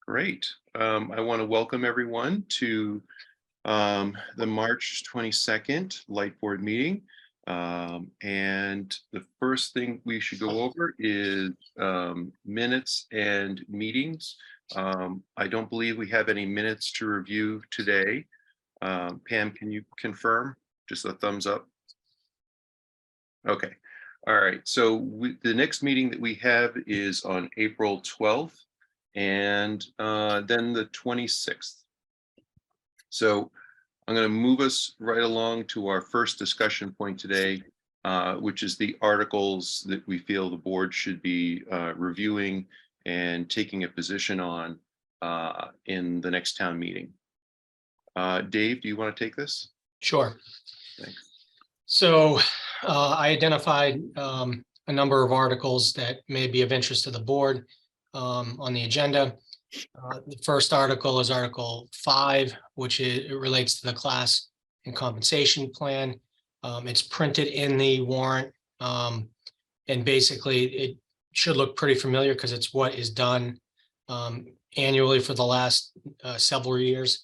Great. I want to welcome everyone to the March 22nd Light Board meeting. And the first thing we should go over is minutes and meetings. I don't believe we have any minutes to review today. Pam, can you confirm? Just a thumbs up. Okay. All right. So the next meeting that we have is on April 12th. And then the 26th. So I'm going to move us right along to our first discussion point today, which is the articles that we feel the board should be reviewing and taking a position on in the next town meeting. Dave, do you want to take this? Sure. Thanks. So I identified a number of articles that may be of interest to the board on the agenda. The first article is Article 5, which it relates to the class and compensation plan. It's printed in the warrant, and basically it should look pretty familiar because it's what is done annually for the last several years.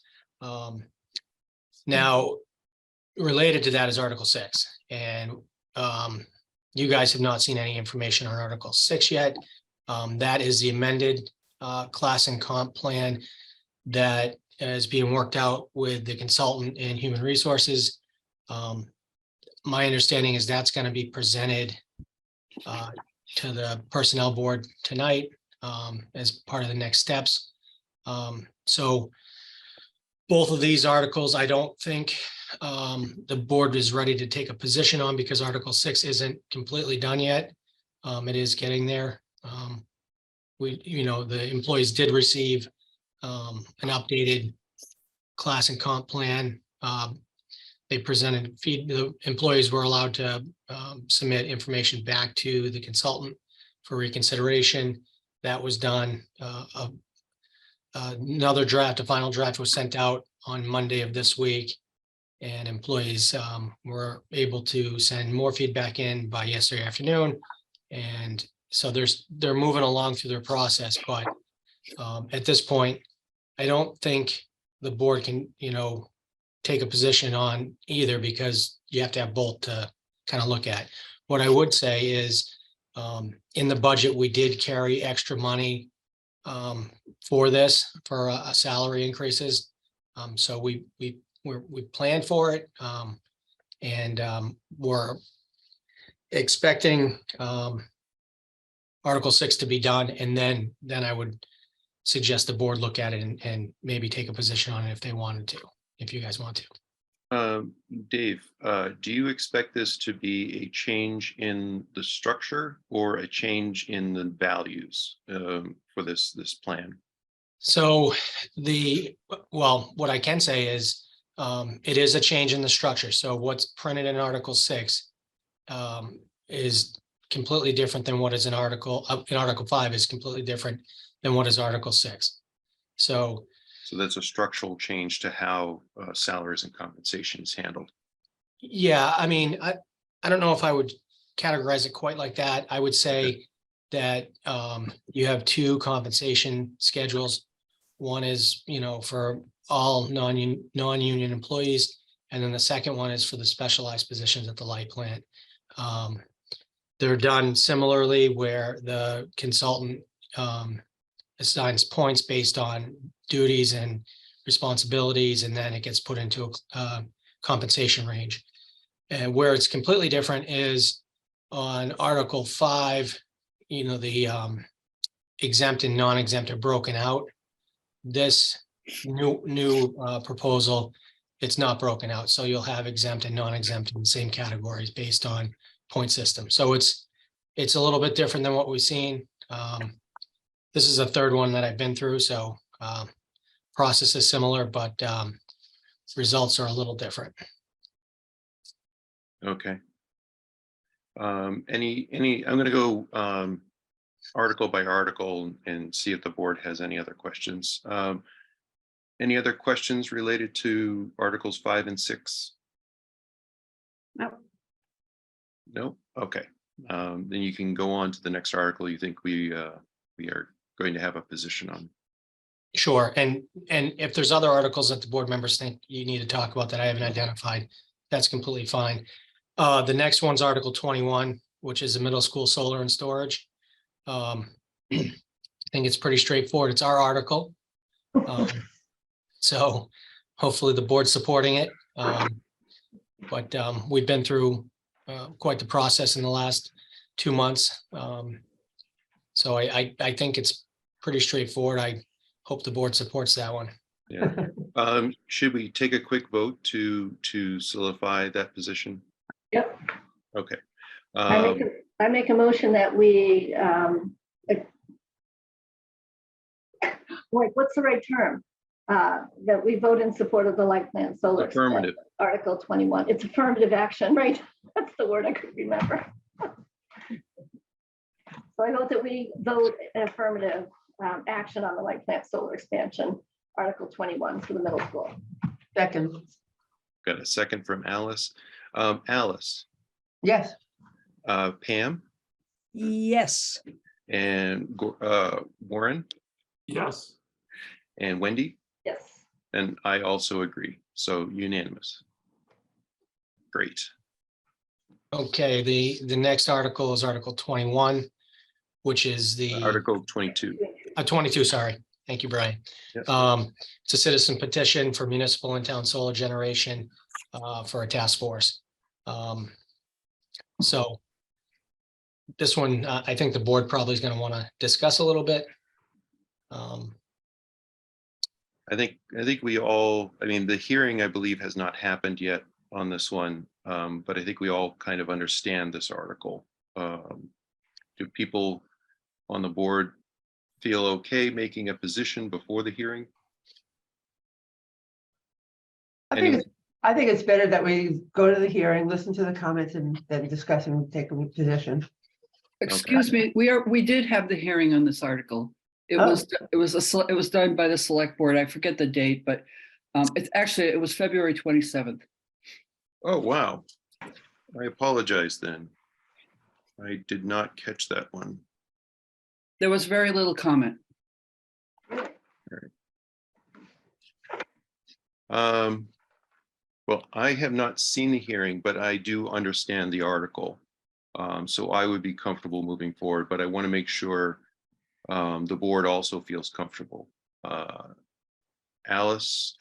Now, related to that is Article 6, and you guys have not seen any information on Article 6 yet. That is the amended class and comp plan that is being worked out with the consultant in human resources. My understanding is that's going to be presented to the personnel board tonight as part of the next steps. So both of these articles, I don't think the board is ready to take a position on because Article 6 isn't completely done yet. It is getting there. The employees did receive an updated class and comp plan. They presented the employees were allowed to submit information back to the consultant for reconsideration. That was done. Another draft, a final draft, was sent out on Monday of this week, and employees were able to send more feedback in by yesterday afternoon. And so they're moving along through their process, but at this point, I don't think the board can, take a position on either because you have to have both to kind of look at. What I would say is in the budget, we did carry extra money for this, for salary increases. So we planned for it, and we're expecting Article 6 to be done, and then I would suggest the board look at it and maybe take a position on it if they wanted to, if you guys want to. Dave, do you expect this to be a change in the structure or a change in the values for this plan? So what I can say is it is a change in the structure. So what's printed in Article 6 is completely different than what is in Article 5 is completely different than what is Article 6. So that's a structural change to how salaries and compensation is handled. Yeah, I mean, I don't know if I would categorize it quite like that. I would say that you have two compensation schedules. One is, for all non-union employees, and then the second one is for the specialized positions at the light plant. They're done similarly, where the consultant assigns points based on duties and responsibilities, and then it gets put into a compensation range. And where it's completely different is on Article 5, the exempt and non-exempt are broken out. This new proposal, it's not broken out. So you'll have exempt and non-exempt in the same categories based on point system. So it's a little bit different than what we've seen. This is a third one that I've been through. So process is similar, but results are a little different. Okay. I'm going to go article by article and see if the board has any other questions. Any other questions related to Articles 5 and 6? No. No? Okay. Then you can go on to the next article you think we are going to have a position on. Sure, and if there's other articles that the board members think you need to talk about that I haven't identified, that's completely fine. The next one's Article 21, which is the middle school solar and storage. I think it's pretty straightforward. It's our article. So hopefully the board's supporting it. But we've been through quite the process in the last 2 months. So I think it's pretty straightforward. I hope the board supports that one. Yeah. Should we take a quick vote to solidify that position? Yep. Okay. I make a motion that we, what's the right term? That we vote in support of the light plant solar. Affirmative. Article 21. It's affirmative action, right? That's the word I could remember. So I vote that we vote affirmative action on the light plant solar expansion, Article 21 for the middle school. Second, Got a second from Alice. Alice, yes. Pam, Yes. and Warren, Yes. and Wendy, Yes. and I also agree. So unanimous. Great. Okay, the next article is Article 21, which is the Article 22. 22, sorry. Thank you, Brian. Yep. It's a citizen petition for municipal and town solar generation for a task force. So this one, I think the board probably is going to want to discuss a little bit. I think we all, I mean, the hearing, I believe, has not happened yet on this one, but I think we all kind of understand this article. Do people on the board feel okay making a position before the hearing? I think it's better that we go to the hearing, listen to the comments, and then discuss and take a position. Excuse me, we did have the hearing on this article. It was done by the select board. I forget the date, but it was February 27th. Oh, wow. I apologize then. I did not catch that one. There was very little comment. Well, I have not seen the hearing, but I do understand the article. So I would be comfortable moving forward, but I want to make sure the board also feels comfortable. Alice,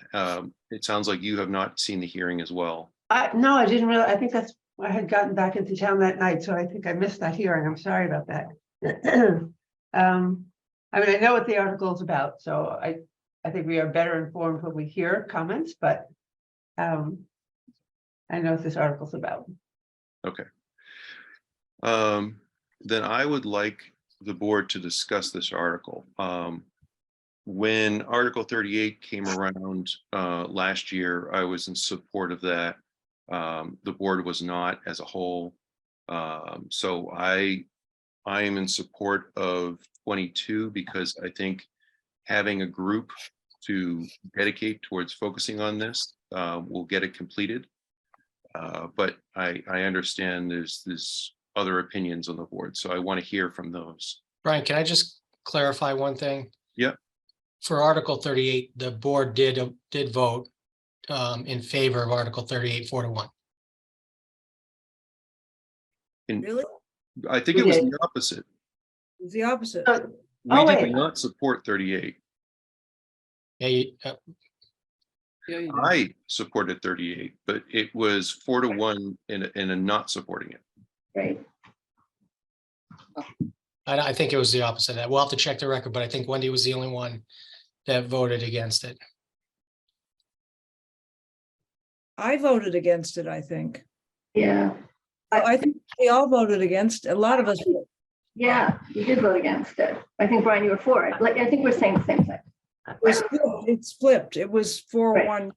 it sounds like you have not seen the hearing as well. No, I didn't really. I think I had gotten back into town that night, so I think I missed that hearing. I'm sorry about that. I mean, I know what the article is about, so I think we are better informed when we hear comments, but I know what this article's about. Okay. Then I would like the board to discuss this article. When Article 38 came around last year, I was in support of that. The board was not as a whole. So I am in support of 22 because I think having a group to dedicate towards focusing on this will get it completed. But I understand there's other opinions on the board, so I want to hear from those. Brian, can I just clarify one thing? Yep. For Article 38, the board did vote in favor of Article 38, 4-1. Really? I think it was the opposite. It was the opposite. We wait. did not support 38. Yeah, Yeah, you did. I supported 38, but it was 4-1 in a not supporting it. Right. I think it was the opposite of that. We'll have to check the record, but I think Wendy was the only one that voted against it. I voted against it, I think. Yeah. I think we all voted against, a lot of us. Yeah, you did vote against it. I think, Brian, you were for it. Like, I think we're saying the same thing. It's flipped. It was 4-1.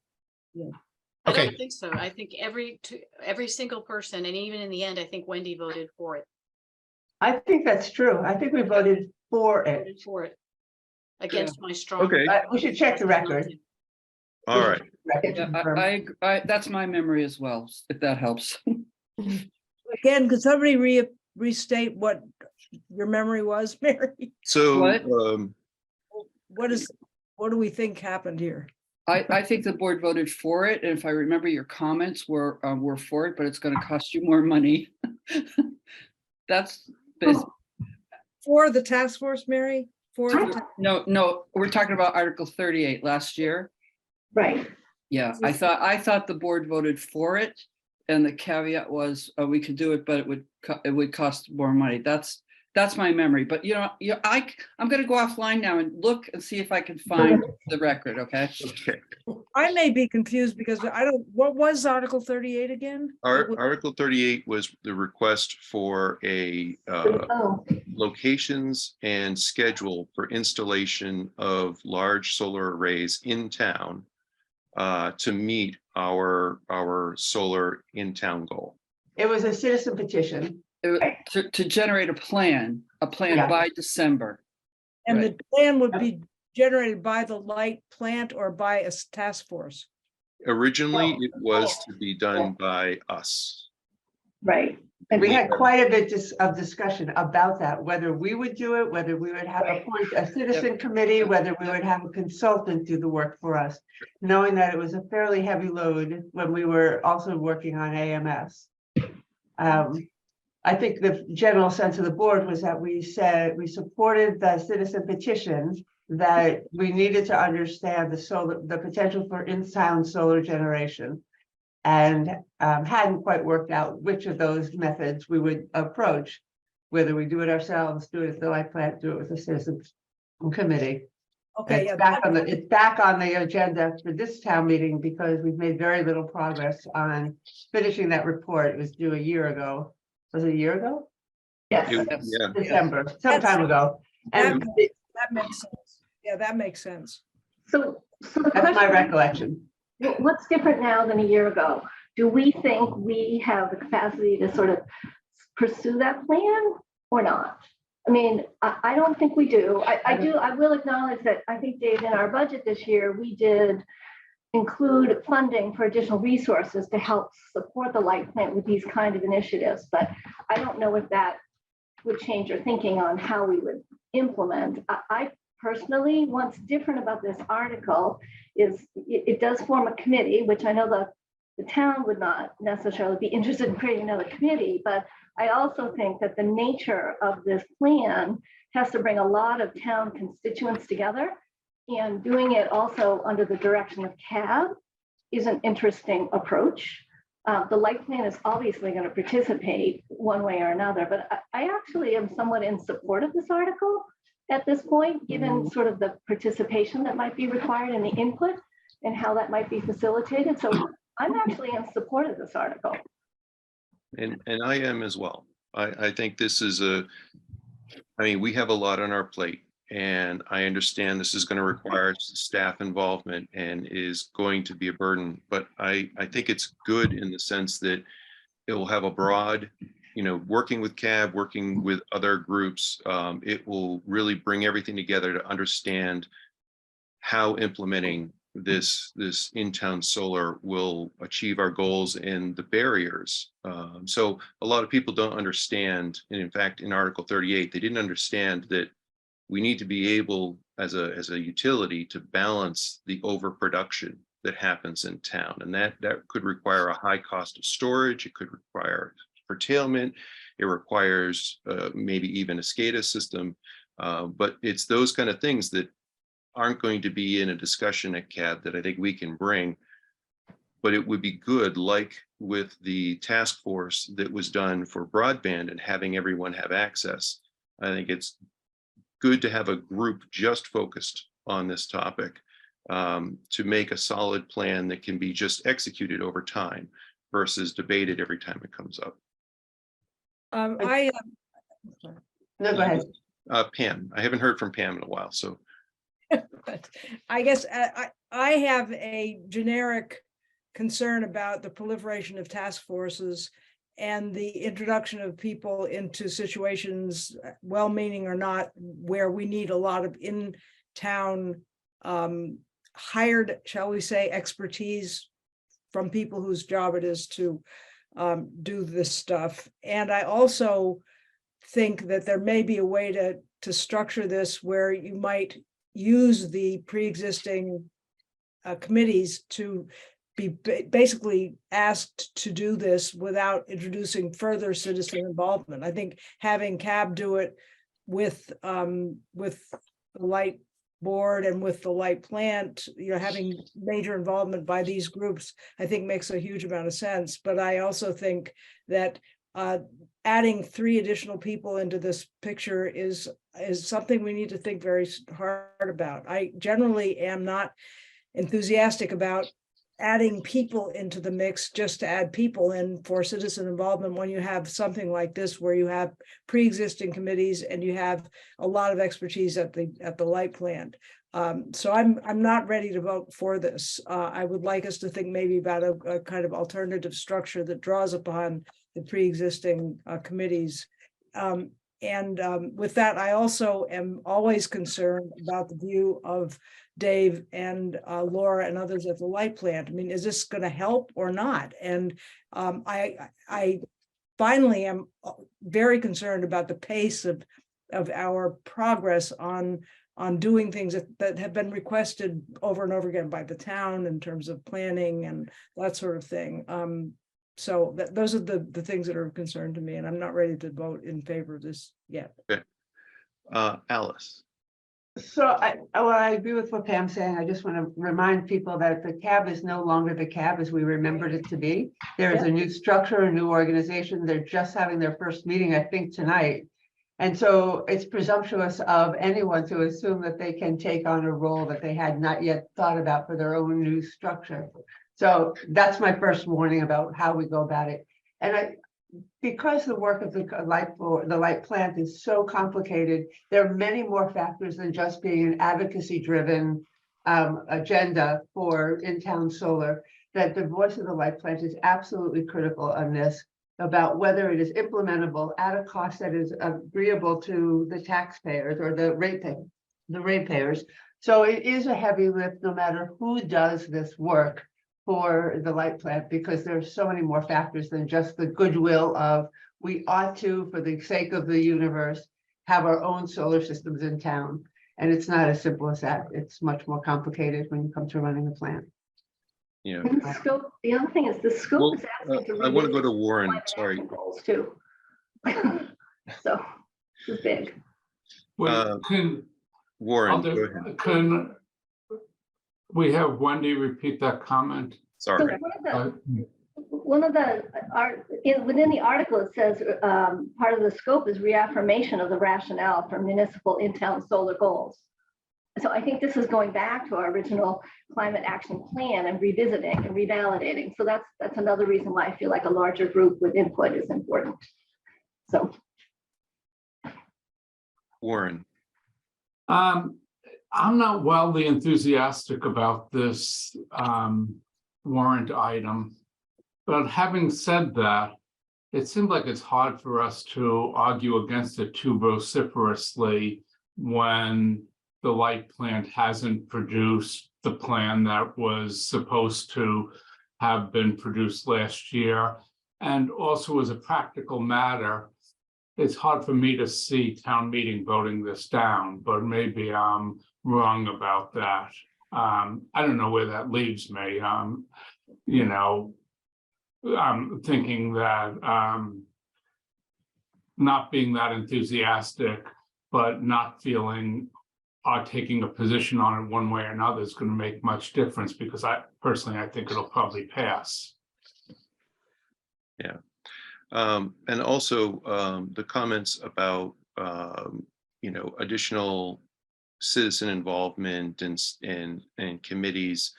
I Okay. don't think so. I think every single person, and even in the end, I think Wendy voted for it. I think that's true. I think we voted for it. Voted for it against my strong. Okay. We should check the record. All right. Yeah, I that's my memory as well, if that helps. Again, could somebody restate what your memory was, Mary? So What? What is, what do we think happened here? I think the board voted for it, and if I remember, your comments were for it, but it's gonna cost you more money. That's, For the task force, Mary? For the, no, we're talking about Article 38 last year. Right. Yeah, I thought the board voted for it, and the caveat was, we could do it, but it would cost more money. That's my memory, but I'm gonna go offline now and look and see if I can find the record, okay? Okay. I may be confused because what was Article 38 again? Article 38 was the request for a Oh, locations and schedule for installation of large solar arrays in town to meet our solar in town goal. It was a citizen petition. To generate a plan Yeah. by December. And Right. the plan would be generated by the light plant or by a task force? Originally, it was to be done by us. right. We had quite a bit of discussion about that, whether we would do it, whether we would have a citizen committee, whether we would have a consultant do the work for us, knowing that it was a fairly heavy load when we were also working on AMS. I think the general sense of the board was that we said we supported the citizen petition, that we needed to understand the potential for in-town solar generation, and hadn't quite worked out which of those methods we would approach, whether we do it ourselves, do it at the light plant, do it with the citizens committee. Okay, It's back on the agenda for this town meeting because we've made very little progress on finishing that report. It was due a year ago. Was it a year ago? Yes. Yeah, December, some time ago. And that makes sense. Yeah, that makes sense. So the that's my question, recollection. what's different now than a year ago? Do we think we have the capacity to sort of pursue that plan or not? I mean, I don't think we do. I will acknowledge that I think, Dave, in our budget this year, we did include funding for additional resources to help support the light plant with these kind of initiatives. But I don't know if that would change your thinking on how we would implement. I personally, what's different about this article is it does form a committee, which I know the town would not necessarily be interested in creating another committee, but I also think that the nature of this plan has to bring a lot of town constituents together, and doing it also under the direction of CAB is an interesting approach. The light plan is obviously going to participate one way or another, but I actually am somewhat in support of this article at this point, given sort of the participation that might be required and the input and how that might be facilitated. So I'm actually in support of this article. and I am as well. I think this is we have a lot on our plate, and I understand this is going to require staff involvement and is going to be a burden, but I think it's good in the sense that it will have a broad, working with CAB, working with other groups, it will really bring everything together to understand how implementing this in-town solar will achieve our goals and the barriers. So a lot of people don't understand, and in fact, in Article 38, they didn't understand that we need to be able, as a utility, to balance the overproduction that happens in town, and that could require a high cost of storage. It could require curtailment. It requires maybe even a SCADA system, but it's those kind of things that aren't going to be in a discussion at CAB that I think we can bring. But it would be good, like with the task force that was done for broadband and having everyone have access. I think it's good to have a group just focused on this topic, to make a solid plan that can be just executed over time versus debated every time it comes up. No, go ahead. Pam, I haven't heard from Pam in a while, so. I guess I have a generic concern about the proliferation of task forces and the introduction of people into situations, well-meaning or not, where we need a lot of in-town hired, shall we say, expertise from people whose job it is to do this stuff. And I also think that there may be a way to structure this where you might use the pre-existing committees to be basically asked to do this without introducing further citizen involvement. I think having CAB do it with the light board and with the light plant, having major involvement by these groups, I think makes a huge amount of sense. But I also think that adding 3 additional people into this picture is something we need to think very hard about. I generally am not enthusiastic about adding people into the mix just to add people in for citizen involvement when you have something like this where you have pre-existing committees and you have a lot of expertise at the light plant. So I'm not ready to vote for this. I would like us to think maybe about a kind of alternative structure that draws upon the pre-existing committees. With that, I also am always concerned about the view of Dave and Laura and others at the light plant. I mean, is this going to help or not? And I finally am very concerned about the pace of our progress on doing things that have been requested over and over again by the town in terms of planning and that sort of thing. So those are the things that are of concern to me, and I'm not ready to vote in favor of this yet. Okay. Alice. So I agree with what Pam's saying. I just want to remind people that the CAB is no longer the CAB as we remembered it to be. There is a new structure, a new organization. They're just having their first meeting, I think, tonight. And so it's presumptuous of anyone to assume that they can take on a role that they had not yet thought about for their own new structure. So that's my first warning about how we go about it. And because the work of the light plant is so complicated, there are many more factors than just being an advocacy-driven agenda for in-town solar, that the voice of the light plant is absolutely critical on this, about whether it is implementable at a cost that is agreeable to the taxpayers or the ratepayers. So it is a heavy lift no matter who does this work for the light plant, because there's so many more factors than just the goodwill of we ought to, for the sake of the universe, have our own solar systems in town. And it's not as simple as that. It's much more complicated when you come to running a plant. Yeah. And the scope, the other thing is the scope Well, is asking to. I want to go revisit to Warren. climate Sorry. action goals too. So it's big. Uh, Warren, go ahead. Can we have Wendy repeat that comment? So Sorry. one of the within the article, it says part of the scope is reaffirmation of the rationale for municipal in-town solar goals. So I think this is going back to our original climate action plan and revisiting and revalidating. So that's another reason why I feel like a larger group with input is important. So Warren. I'm not wildly enthusiastic about this warrant item, but having said that, it seems like it's hard for us to argue against it too vociferously when the light plant hasn't produced the plan that was supposed to have been produced last year. And also, as a practical matter, it's hard for me to see town meeting voting this down, but maybe I'm wrong about that. I don't know where that leaves me. You know, I'm thinking that not being that enthusiastic, but not feeling taking a position on it one way or another is going to make much difference, because I think it'll probably pass. Yeah. And also the comments about, additional citizen involvement and committees.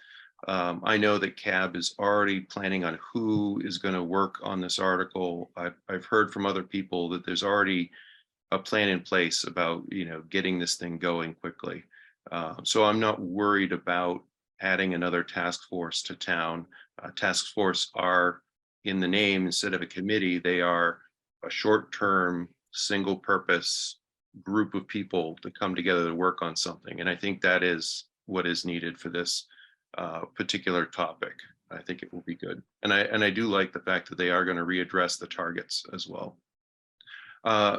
I know that CAB is already planning on who is going to work on this article. I've heard from other people that there's already a plan in place about, getting this thing going quickly. So I'm not worried about adding another task force to town. Task force are in the name, instead of a committee, they are a short-term, single-purpose group of people to come together to work on something. And I think that is what is needed for this particular topic. I think it will be good. And I do like the fact that they are going to readdress the targets as well.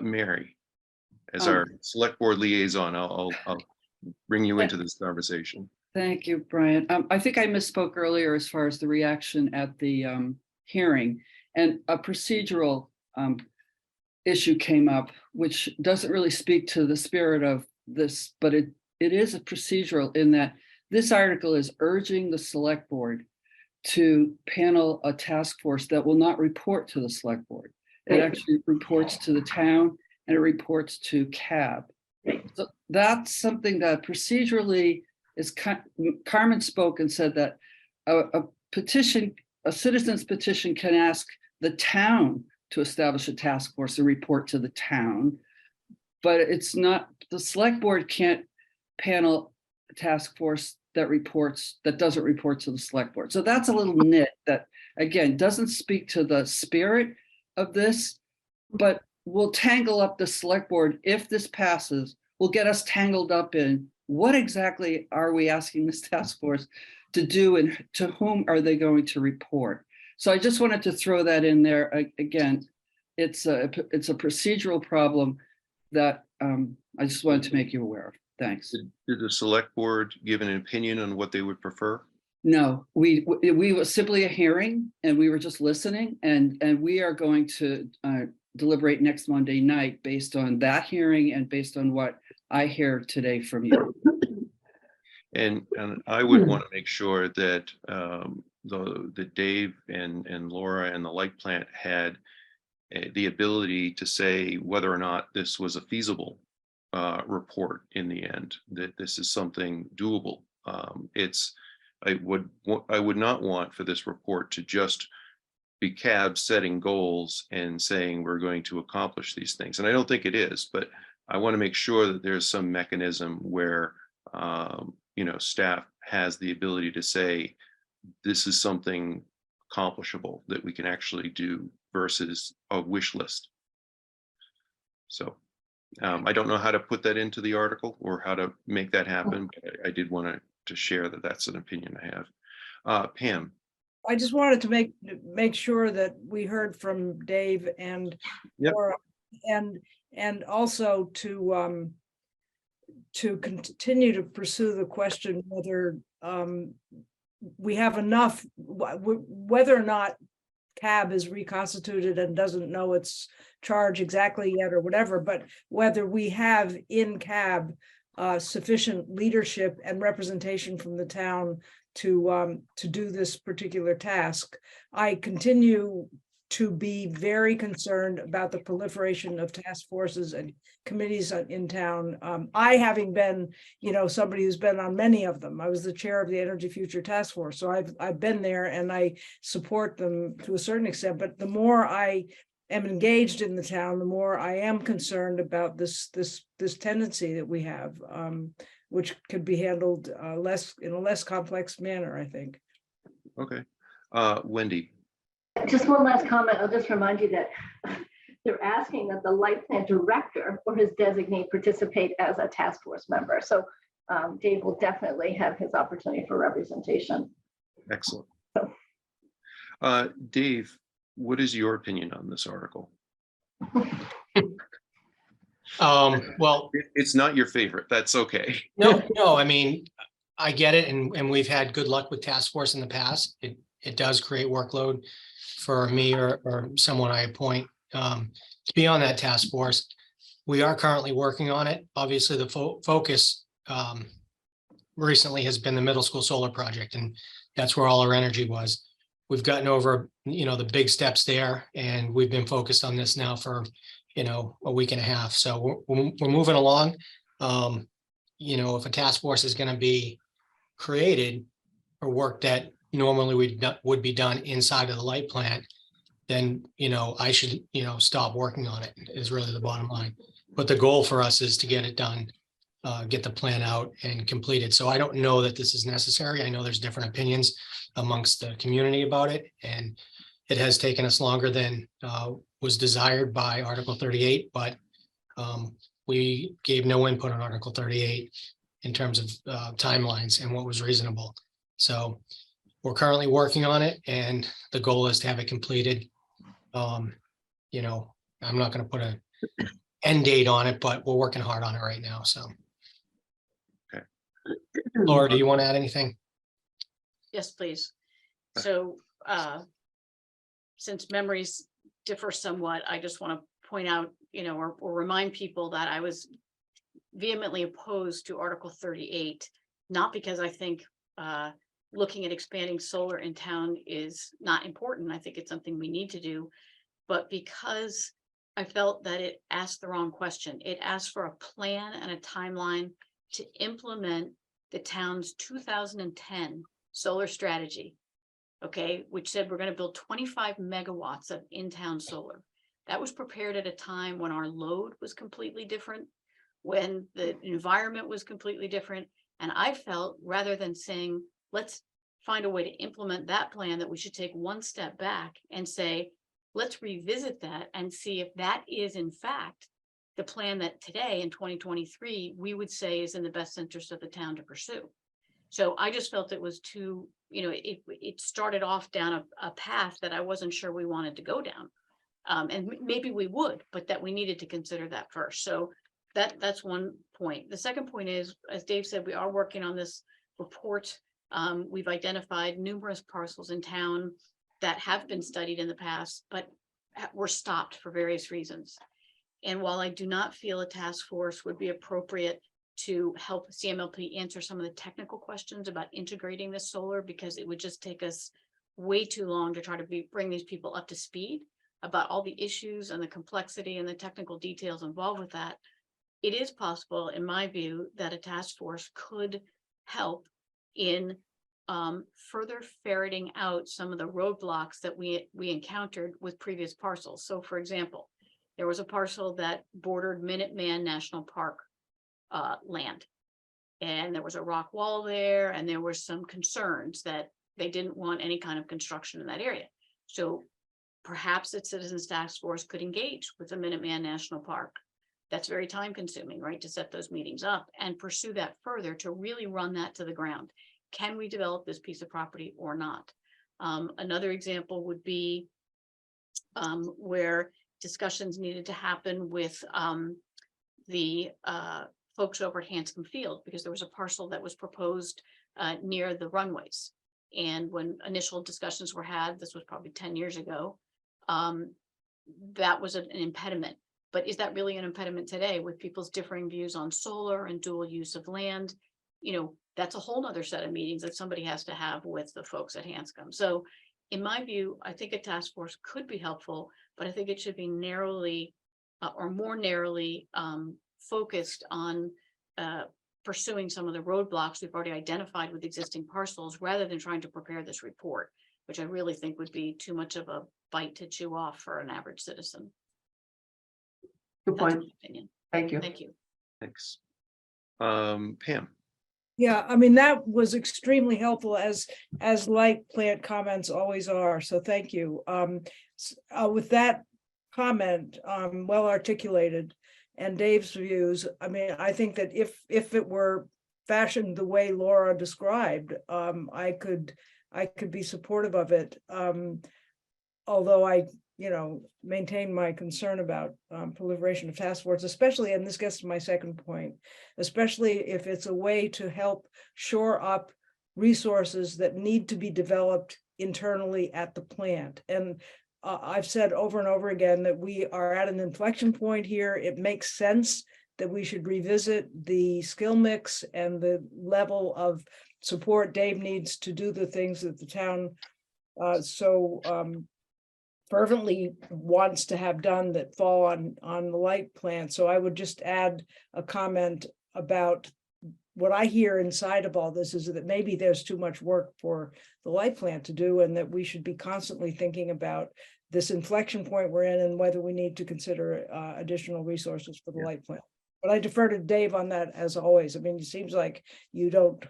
Mary, as our select board liaison, I'll bring you into this conversation. Thank you, Brian. I think I misspoke earlier as far as the reaction at the hearing, and a procedural issue came up, which doesn't really speak to the spirit of this, but it is a procedural in that this article is urging the select board to panel a task force that will not report to the select board. It actually reports to the town and it reports to CAB. So that's something that procedurally is, Carmen spoke and said that a citizen's petition can ask the town to establish a task force and report to the town, but it's not, the select board can't panel a task force that doesn't report to the select board. So that's a little nit that, again, doesn't speak to the spirit of this, but will tangle up the select board. If this passes, will get us tangled up in what exactly are we asking this task force to do and to whom are they going to report? So I just wanted to throw that in there. Again, it's a procedural problem that I just wanted to make you aware of. Thanks. Did the select board give an opinion on what they would prefer? No, we were simply a hearing and we were just listening, and we are going to deliberate next Monday night based on that hearing and based on what I hear today from you. And I would want to make sure that the Dave and Laura and the light plant had the ability to say whether or not this was a feasible report in the end, that this is something doable. I would not want for this report to just be CAB setting goals and saying we're going to accomplish these things. And I don't think it is, but I want to make sure that there's some mechanism where staff has the ability to say this is something accomplishable that we can actually do versus a wish list. So I don't know how to put that into the article or how to make that happen, but I did want to share that that's an opinion I have. Pam. I just wanted to make sure that we heard from Dave and Yep. Laura, and also to continue to pursue the question whether we have enough, whether or not CAB is reconstituted and doesn't know its charge exactly yet or whatever, but whether we have in CAB sufficient leadership and representation from the town to do this particular task. I continue to be very concerned about the proliferation of task forces and committees in town. I, having been, somebody who's been on many of them, I was the chair of the Energy Future Task Force, so I've been there and I support them to a certain extent. But the more I am engaged in the town, the more I am concerned about this tendency that we have, which could be handled in a less complex manner, I think. Okay. Wendy. Just one last comment. I'll just remind you that they're asking that the light plant director or his designee participate as a task force member. So Dave will definitely have his opportunity for representation. Excellent. Dave, what is your opinion on this article? Well, It's not your favorite. That's okay. no, I mean, I get it. And we've had good luck with task force in the past. It does create workload for me or someone I appoint to be on that task force. We are currently working on it. Obviously, the focus recently has been the middle school solar project, and that's where all our energy was. We've gotten over, the big steps there, and we've been focused on this now for, a week and a half. So we're moving along. If a task force is going to be created for work that normally would be done inside of the light plant, then, I should, stop working on it is really the bottom line. But the goal for us is to get it done, get the plan out and completed. So I don't know that this is necessary. I know there's different opinions amongst the community about it, and it has taken us longer than was desired by Article 38, but we gave no input on Article 38 in terms of timelines and what was reasonable. So we're currently working on it, and the goal is to have it completed. I'm not going to put an end date on it, but we're working hard on it right now. So. Laura, do you want to add anything? Yes, please. So, since memories differ somewhat, I just want to point out, or remind people that I was vehemently opposed to Article 38, not because I think looking at expanding solar in town is not important. I think it's something we need to do, but because I felt that it asked the wrong question. It asked for a plan and a timeline to implement the town's 2010 solar strategy. Okay, which said we're going to build 25 megawatts of in-town solar. That was prepared at a time when our load was completely different, when the environment was completely different. And I felt, rather than saying, let's find a way to implement that plan, that we should take one step back and say, let's revisit that and see if that is in fact the plan that today in 2023, we would say is in the best interest of the town to pursue. So I just felt it was too, it started off down a path that I wasn't sure we wanted to go down. And maybe we would, but that we needed to consider that first. So that's one point. The second point is, as Dave said, we are working on this report. We've identified numerous parcels in town that have been studied in the past, but were stopped for various reasons. And while I do not feel a task force would be appropriate to help CMLP answer some of the technical questions about integrating this solar, because it would just take us way too long to try to bring these people up to speed about all the issues and the complexity and the technical details involved with that. It is possible, in my view, that a task force could help in further ferreting out some of the roadblocks that we encountered with previous parcels. So for example, there was a parcel that bordered Minuteman National Park land. And there was a rock wall there, and there were some concerns that they didn't want any kind of construction in that area. So perhaps the Citizens Task Force could engage with the Minuteman National Park. That's very time consuming, right, to set those meetings up and pursue that further to really run that to the ground. Can we develop this piece of property or not? Another example would be where discussions needed to happen with the folks over at Hanscom Field, because there was a parcel that was proposed near the runways. And when initial discussions were had, this was probably 10 years ago, that was an impediment. But is that really an impediment today with people's differing views on solar and dual use of land? That's a whole nother set of meetings that somebody has to have with the folks at Hanscom. So in my view, I think a task force could be helpful, but I think it should be narrowly or more narrowly focused on pursuing some of the roadblocks we've already identified with existing parcels, rather than trying to prepare this report, which I really think would be too much of a bite to chew off for an average citizen. Good That's point. my opinion. Thank you. Thank you. Thanks. Pam. Yeah, I mean, that was extremely helpful, as light plant comments always are. So thank you. With that comment, well articulated, and Dave's views, I mean, I think that if it were fashioned the way Laura described, I could be supportive of it. Although I maintain my concern about proliferation of task forces, especially, and this gets to my second point, especially if it's a way to help shore up resources that need to be developed internally at the plant. And I've said over and over again that we are at an inflection point here. It makes sense that we should revisit the skill mix and the level of support Dave needs to do the things that the town fervently wants to have done that fall on the light plant. So I would just add a comment about what I hear inside of all this is that maybe there's too much work for the light plant to do, and that we should be constantly thinking about this inflection point we're in and whether we need to consider additional resources for the light plant. But I defer to Dave on that, as always. I mean, it seems like you don't,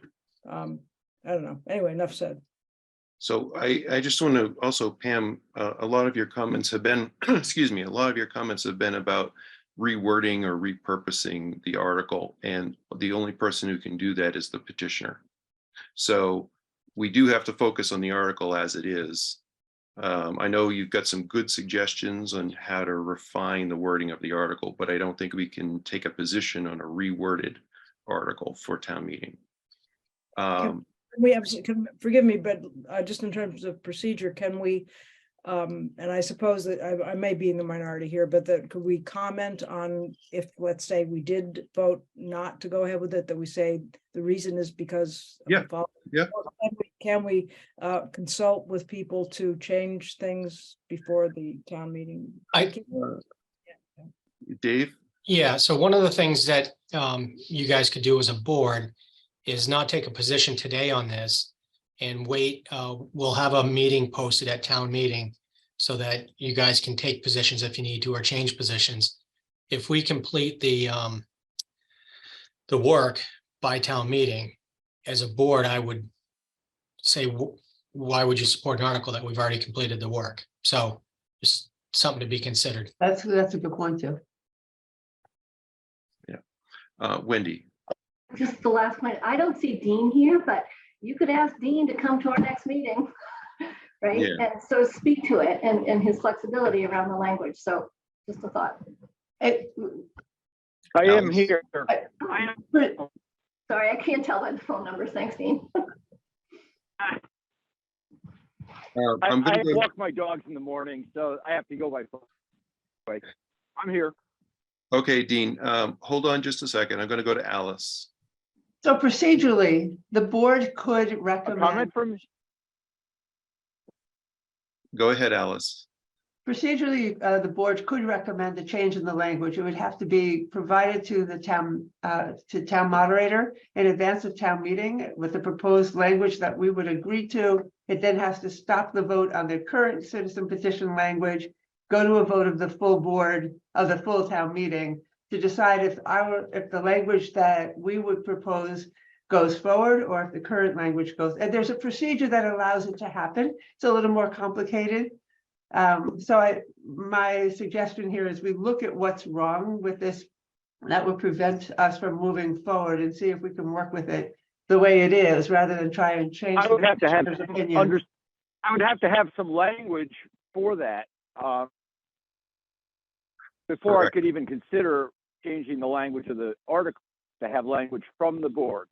I don't know. Anyway, enough said. So I just want to also, Pam, a lot of your comments have been, excuse me, a lot of your comments have been about rewording or repurposing the article, and the only person who can do that is the petitioner. So we do have to focus on the article as it is. I know you've got some good suggestions on how to refine the wording of the article, but I don't think we can take a position on a reworded article for town meeting. We have, forgive me, but just in terms of procedure, can we, and I suppose that I may be in the minority here, but that could we comment on if, let's say, we did vote not to go ahead with it, that we say the reason is because. of the Yeah, following? yeah. Or can we consult with people to change things before the town meeting? Dave? Yeah, so one of the things that you guys could do as a board is not take a position today on this and wait. We'll have a meeting posted at town meeting so that you guys can take positions if you need to or change positions. If we complete the work by town meeting, as a board, I would say, why would you support an article that we've already completed the work? So just something to be considered. That's a good point too. Wendy? Just the last point, I don't see Dean here, but you could ask Dean to come to our next meeting, right? Yeah. And so speak to it and his flexibility around the language. So just a thought. It- I am Alex? here. Sorry, I can't tell by the phone numbers. Thanks, Dean. I'm I gonna go, walk my dogs in the morning, so I have to go by phone. Wait, I'm here. okay, Dean, hold on just a second. I'm gonna go to Alice. So procedurally, the board could A recommend. comment from, Go ahead, Alice. Procedurally, the board could recommend a change in the language. It would have to be provided to the town moderator in advance of town meeting with the proposed language that we would agree to. It then has to stop the vote on the current citizen petition language, go to a vote of the full board of the full town meeting to decide if the language that we would propose goes forward or if the current language goes. And there's a procedure that allows it to happen. It's a little more complicated. My suggestion here is we look at what's wrong with this that would prevent us from moving forward and see if we can work with it the way it is rather than try and change. I would the have to have petitioner's some opinion. I would have to have some language for that. Before I Correct. could even consider changing the language of the article to have language from the board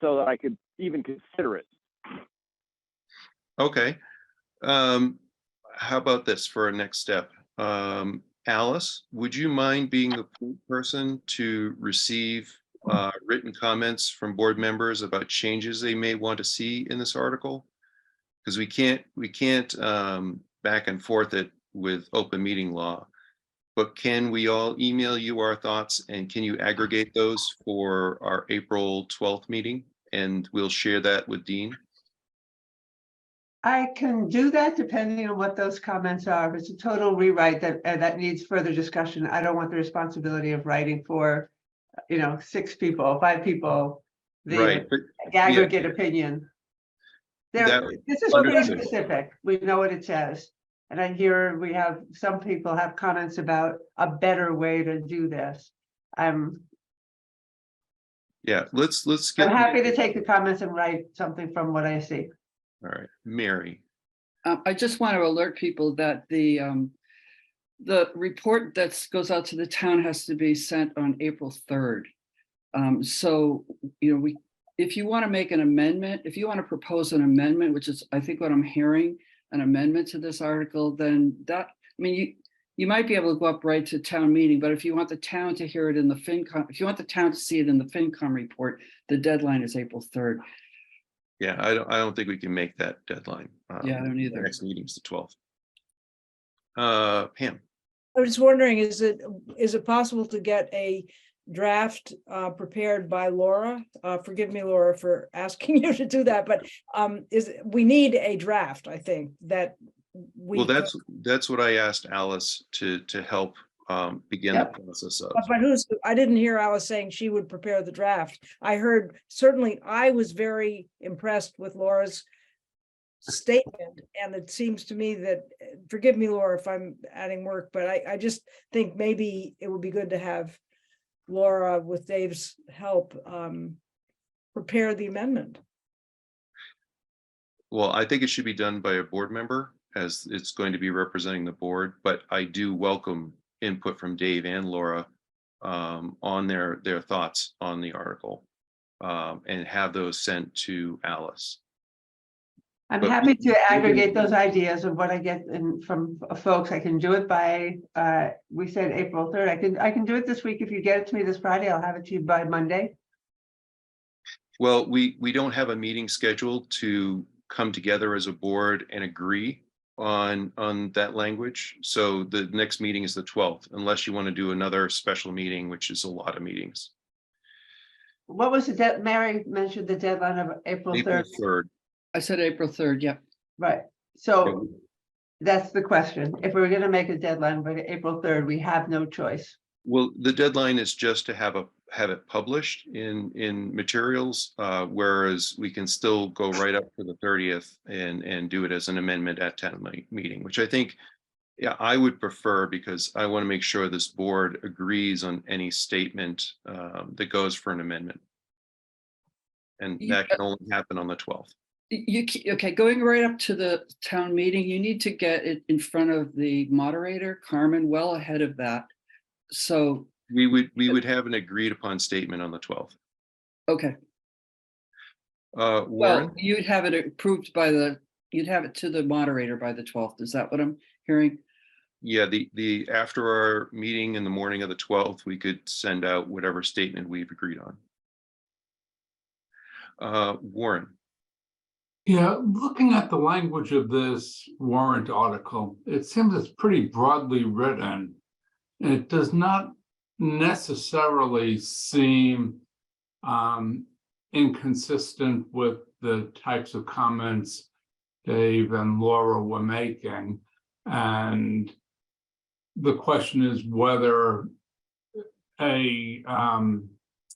so that I could even consider it. Okay. How about this for a next step? Alice, would you mind being the point person to receive written comments from board members about changes they may want to see in this article? Because we can't back and forth it with open meeting law. But can we all email you our thoughts and can you aggregate those for our April 12th meeting? And we'll share that with Dean. I can do that depending on what those comments are. If it's a total rewrite that needs further discussion, I don't want the responsibility of writing for, 6 people, 5 people. Right, but Aggregate opinion. That- This is pretty understood. specific. We know what it says. And I hear we have, some people have comments about a better way to do this. I'm yeah, let's get. happy to take the comments and write something from what I see. All right, Mary. I just want to alert people that the report that goes out to the town has to be sent on April 3rd. So, if you want to make an amendment, if you want to propose an amendment, which is, I think what I'm hearing, an amendment to this article, then you might be able to go up right to town meeting, but if you want the town to hear it in the FinCom, if you want the town to see it in the FinCom report, the deadline is April 3rd. Yeah, I don't think we can make that deadline. Yeah, I don't either. The next meeting's the 12th. Pam. I was just wondering, is it possible to get a draft prepared by Laura? Forgive me, Laura, for asking you to do that, but we need a draft, I think, that we. Well, that's what I asked Alice to help begin the process of. But I didn't hear Alice saying she would prepare the draft. I heard, certainly, I was very impressed with Laura's statement, and it seems to me that, forgive me, Laura, if I'm adding work, but I just think maybe it would be good to have Laura, with Dave's help, prepare the amendment. Well, I think it should be done by a board member as it's going to be representing the board, but I do welcome input from Dave and Laura on their thoughts on the article. and have those sent to Alice. I'm But happy to aggregate those ideas of what I get in from folks. I can do it by, we said April 3rd. I can do it this week. If you get it to me this Friday, I'll have it to you by Monday. Well, we don't have a meeting scheduled to come together as a board and agree on that language. So the next meeting is the 12th, unless you want to do another special meeting, which is a lot of meetings. What was the Mary mentioned the deadline of April April 3rd. 3rd. I said April 3rd, yep. Right. So that's the question. If we're going to make a deadline by April 3rd, we have no choice. Well, the deadline is just to have it published in materials, whereas we can still go right up to the 30th and do it as an amendment at town meeting, which I think, yeah, I would prefer, because I want to make sure this board agrees on any statement that goes for an amendment. And that can only happen on the 12th. Okay, going right up to the town meeting, you need to get it in front of the moderator, Carmen, well ahead of that. So We would have an agreed upon statement on the 12th. okay, Warren? well, you'd have it approved by you'd have it to the moderator by the 12th. Is that what I'm hearing? Yeah, the after our meeting in the morning of the 12th, we could send out whatever statement we've agreed on. Warren? Yeah, looking at the language of this warrant article, it seems it's pretty broadly written. And it does not necessarily seem inconsistent with the types of comments Dave and Laura were making. And the question is whether a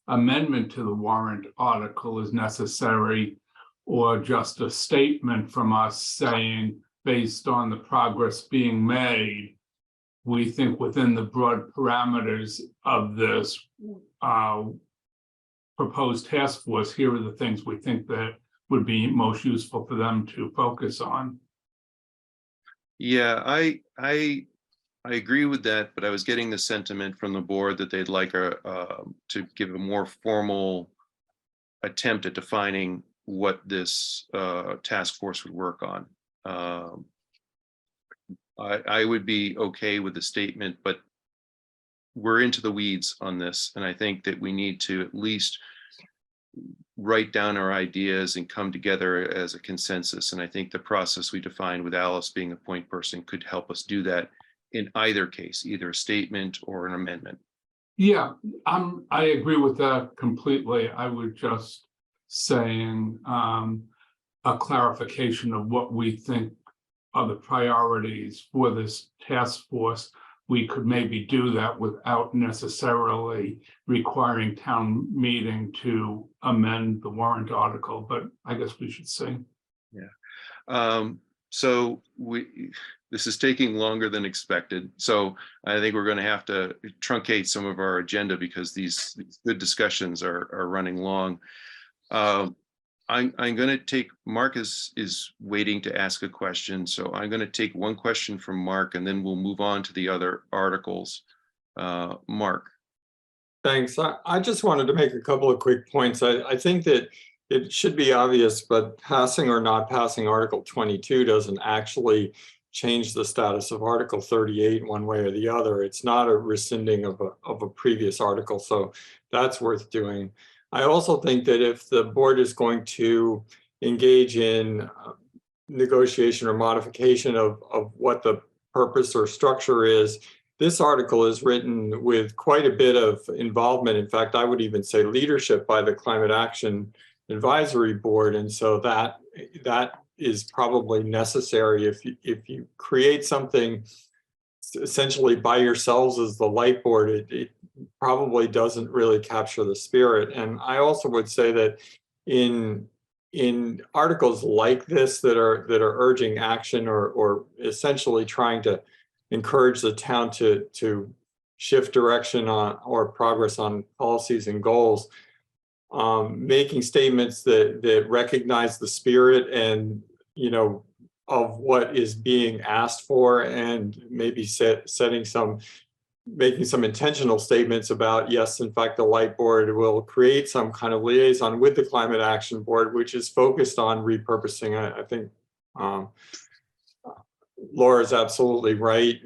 amendment to the warrant article is necessary, or just a statement from us saying, based on the progress being made, we think within the broad parameters of this proposed task force, here are the things we think that would be most useful for them to focus on. Yeah, I agree with that, but I was getting the sentiment from the board that they'd like to give a more formal attempt at defining what this task force would work on. I would be okay with the statement, but we're into the weeds on this, and I think that we need to at least write down our ideas and come together as a consensus. And I think the process we defined with Alice being a point person could help us do that in either case, either a statement or an amendment. Yeah, I agree with that completely. I would just saying a clarification of what we think are the priorities for this task force. We could maybe do that without necessarily requiring town meeting to amend the warrant article, but I guess we should see. Yeah. So this is taking longer than expected. So I think we're going to have to truncate some of our agenda because these good discussions are running long. I'm going to take, Mark is waiting to ask a question. So I'm going to take one question from Mark and then we'll move on to the other articles. Mark. Thanks. I just wanted to make a couple of quick points. I think that it should be obvious, but passing or not passing Article 22 doesn't actually change the status of Article 38 one way or the other. It's not a rescinding of a previous article, so that's worth doing. I also think that if the board is going to engage in negotiation or modification of what the purpose or structure is, this article is written with quite a bit of involvement. In fact, I would even say leadership by the Climate Action Advisory Board. And so that is probably necessary. If you create something essentially by yourselves as the light board, it probably doesn't really capture the spirit. And I also would say that in articles like this that are urging action or essentially trying to encourage the town to shift direction on or progress on policies and goals, making statements that recognize the spirit and of what is being asked for, and maybe setting some making some intentional statements about, yes, in fact, the light board will create some kind of liaison with the climate action board, which is focused on repurposing. I think Laura's absolutely right.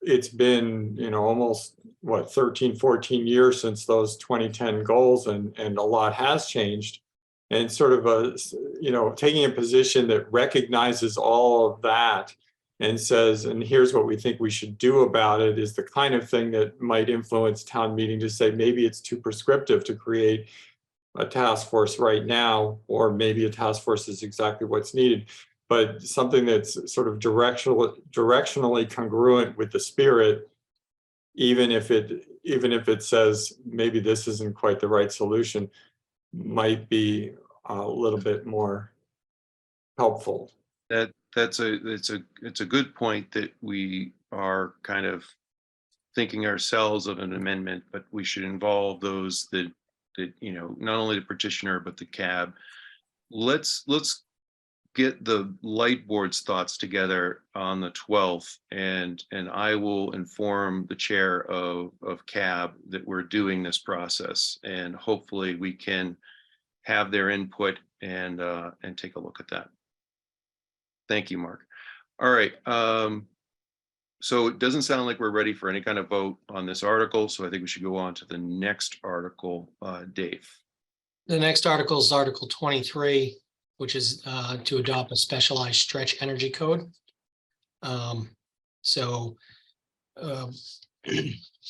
It's been, almost what, 13, 14 years since those 2010 goals, and a lot has changed. And sort of taking a position that recognizes all of that and says, and here's what we think we should do about it, is the kind of thing that might influence town meeting to say, maybe it's too prescriptive to create a task force right now, or maybe a task force is exactly what's needed, but something that's sort of directionally congruent with the spirit, even if it says maybe this isn't quite the right solution, might be a little bit more helpful. It's a good point that we are kind of thinking ourselves of an amendment, but we should involve those that not only the petitioner but the CAB. Let's get the light board's thoughts together on the 12th, and I will inform the chair of CAB that we're doing this process, and hopefully we can have their input and take a look at that. Thank you, Mark. All right. So it doesn't sound like we're ready for any kind of vote on this article, so I think we should go on to the next article. Dave. The next article is Article 23, which is to adopt a specialized stretch energy code.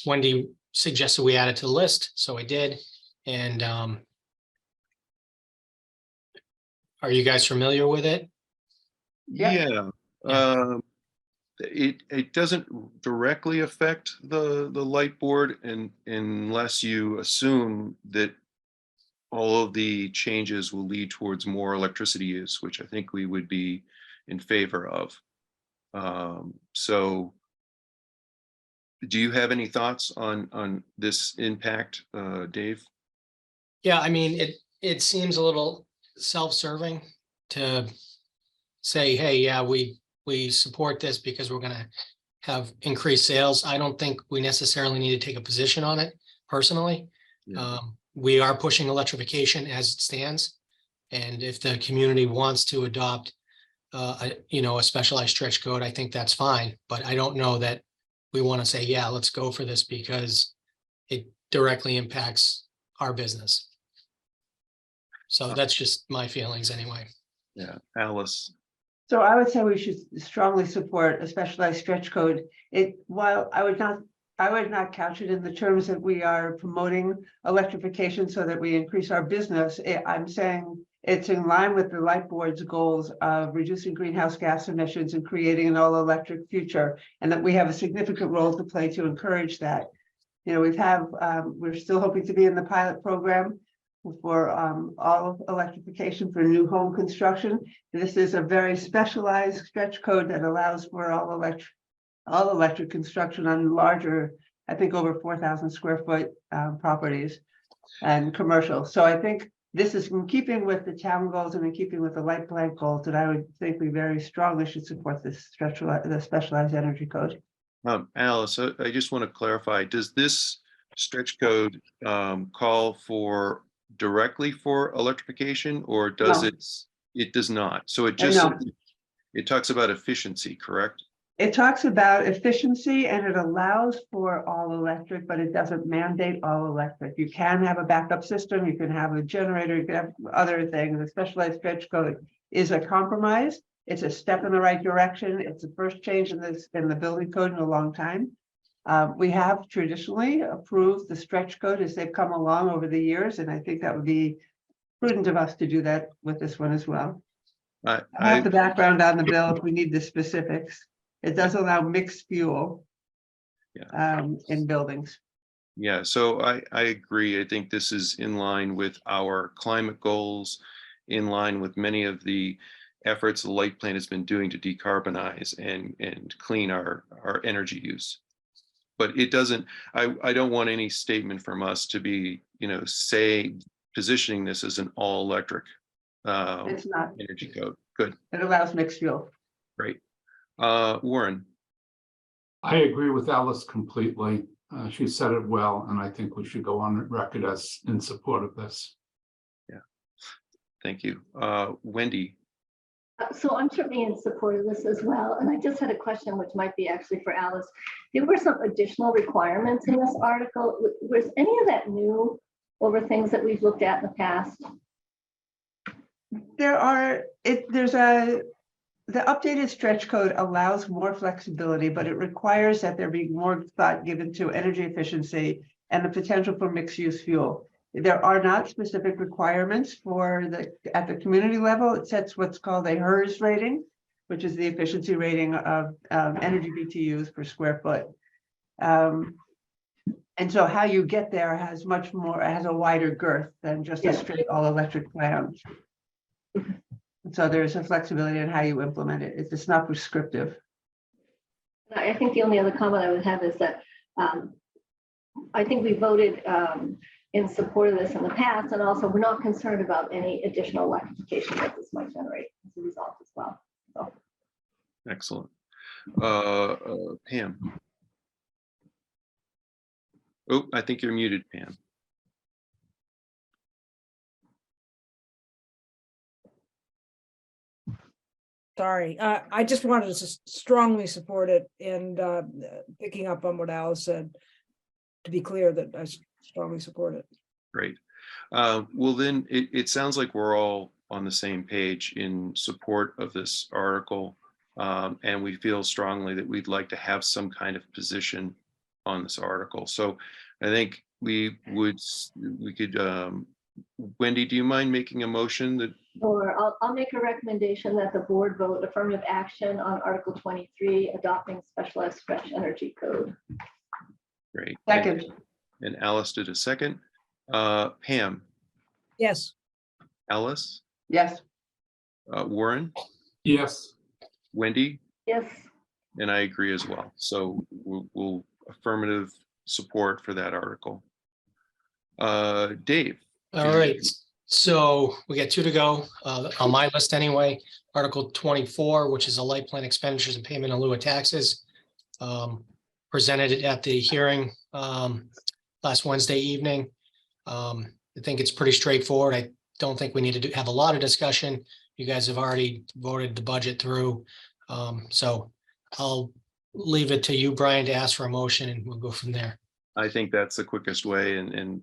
Wendy suggested we add it to the list, so I did. And are you guys familiar with it? Yeah. It doesn't directly affect the light board, and unless you assume that all of the changes will lead towards more electricity use, which I think we would be in favor of. So do you have any thoughts on this impact, Dave? Yeah, I mean, it seems a little self-serving to say, hey, yeah, we support this because we're going to have increased sales. I don't think we necessarily need to take a position on it personally. Yeah. We are pushing electrification as it stands. And if the community wants to adopt, a specialized stretch code, I think that's fine. But I don't know that we want to say, yeah, let's go for this because it directly impacts our business. So that's just my feelings anyway. Yeah, Alice. So I would say we should strongly support a specialized stretch code. While I would not couch it in the terms that we are promoting electrification so that we increase our business. I'm saying it's in line with the light board's goals of reducing greenhouse gas emissions and creating an all-electric future, and that we have a significant role to play to encourage that. We're still hoping to be in the pilot program for all electrification for new home construction. This is a very specialized stretch code that allows for all electric construction on larger, I think over 4,000 square foot properties and commercial. So I think this is in keeping with the town goals and in keeping with the light plant goals that I would think we very strongly should support this the specialized energy code. Alice, I just want to clarify, does this stretch code call for directly for electrification, or does No. it does not? So it talks about efficiency, correct? It talks about efficiency and it allows for all electric, but it doesn't mandate all electric. You can have a backup system, you can have a generator, you can have other things. The specialized stretch code is a compromise. It's a step in the right direction. It's the first change in the building code in a long time. We have traditionally approved the stretch code as they've come along over the years, and I think that would be prudent of us to do that with this one as well. I have the background on the bill if we need the specifics. It does allow mixed fuel in buildings. Yeah, so I agree. I think this is in line with our climate goals, in line with many of the efforts the light plant has been doing to decarbonize and clean our energy use. But it doesn't, I don't want any statement from us to be, positioning this as an all electric It's not. energy code. Good. It allows mixed fuel. Great. Warren. I agree with Alice completely. She said it well, and I think we should go on record as in support of this. Thank you. Wendy, So I'm certainly in support of this as well. And I just had a question, which might be actually for Alice. There were some additional requirements in this article. Was any of that new over things that we've looked at in the past? The updated stretch code allows more flexibility, but it requires that there be more thought given to energy efficiency and the potential for mixed use fuel. There are not specific requirements at the community level. It sets what's called a HERS rating, which is the efficiency rating of energy BTUs per square foot. And so how you get there has a wider girth than just a straight all electric plant. So there's a flexibility in how you implement it. It's just not prescriptive. I think the only other comment I would have is that I think we voted in support of this in the past, and also we're not concerned about any additional electrification that this might generate as a result as well. So. excellent. Pam. Oh, I think you're muted, Pam. Sorry, I just wanted to strongly support it, and picking up on what Alice said, to be clear that I strongly support it. Great. Well, then it sounds like we're all on the same page in support of this article. And we feel strongly that we'd like to have some kind of position on this article. So I think we could, Wendy, do you mind making a motion that? Or I'll make a recommendation that the board vote affirmative action on Article 23, adopting specialized stretch energy code. Great. Second. And Alice did a second. Pam, Yes. Alice, Yes. Warren, Yes, Wendy, Yes. and I agree as well. So we'll affirmative support for that article. Dave. All right, so we got 2 to go on my list anyway. Article 24, which is a light plan expenditures and payment in lieu of taxes. Presented it at the hearing last Wednesday evening. I think it's pretty straightforward. I don't think we need to have a lot of discussion. You guys have already voted the budget through. So I'll leave it to you, Brian, to ask for a motion, and we'll go from there. I think that's the quickest way. And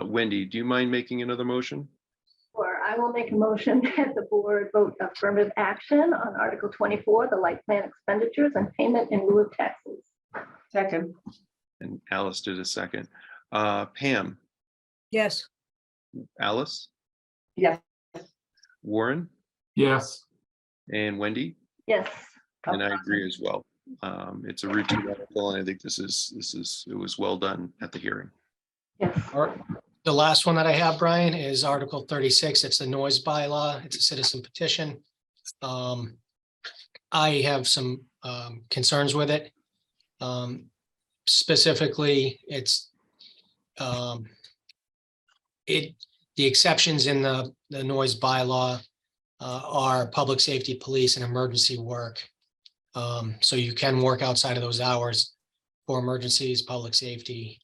Wendy, do you mind making another motion? Or I will make a motion that the board vote affirmative action on Article 24, the light plan expenditures and payment in lieu of taxes. Second. And Alice did a second. Pam, Yes. Alice, Yes. Warren, yes, and Wendy, Yes. and I agree as well. It's a routine article, and I think it was well done at the hearing. Yes. All right. The last one that I have, Brian, is Article 36. It's the noise bylaw. It's a citizen petition. I have some concerns with it. Specifically, the exceptions in the noise bylaw are public safety, police, and emergency work. So you can work outside of those hours for emergencies, public safety,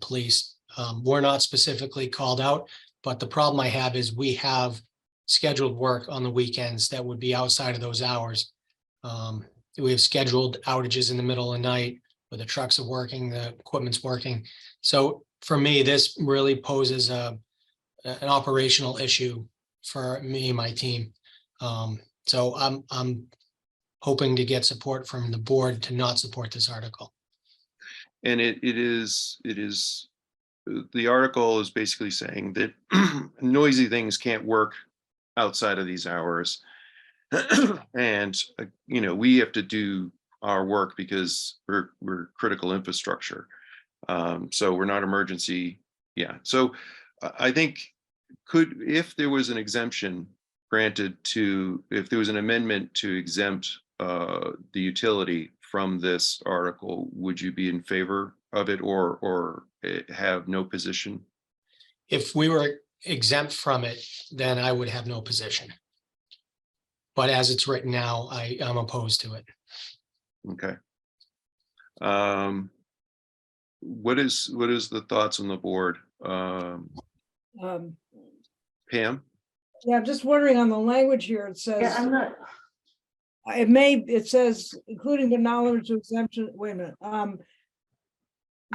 police. We're not specifically called out, but the problem I have is we have scheduled work on the weekends that would be outside of those hours. We have scheduled outages in the middle of the night where the trucks are working, the equipment's working. So for me, this really poses an operational issue for me and my team. So I'm hoping to get support from the board to not support this article. And it is, the article is basically saying that noisy things can't work outside of these hours. And, we have to do our work because we're critical infrastructure. So we're not emergency. Yeah. So I think if there was an exemption granted if there was an amendment to exempt the utility from this article, would you be in favor of it or have no position? If we were exempt from it, then I would have no position. But as it's written now, I'm opposed to it. Okay. What is the thoughts on the board? Um, Pam? Yeah, I'm just wondering on the language here, it Yeah, says, I'm not, it says, including but not limited to exemption, wait a minute,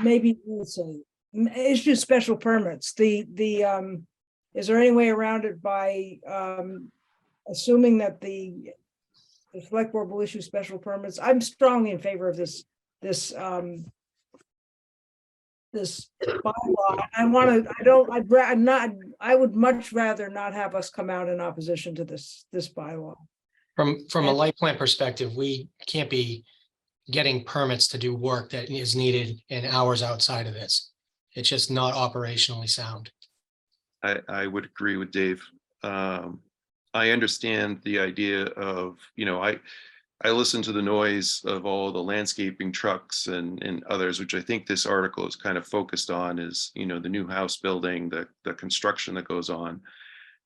maybe, let's see, issue special permits, is there any way around it by, assuming that the select board will issue special permits? I'm strongly in favor of this bylaw. I would much rather not have us come out in opposition to this bylaw. From a light plant perspective, we can't be getting permits to do work that is needed in hours outside of this. It's just not operationally sound. I would agree with Dave. I understand the idea of, I listen to the noise of all the landscaping trucks and others, which I think this article is kind of focused on, is, the new house building, the construction that goes on.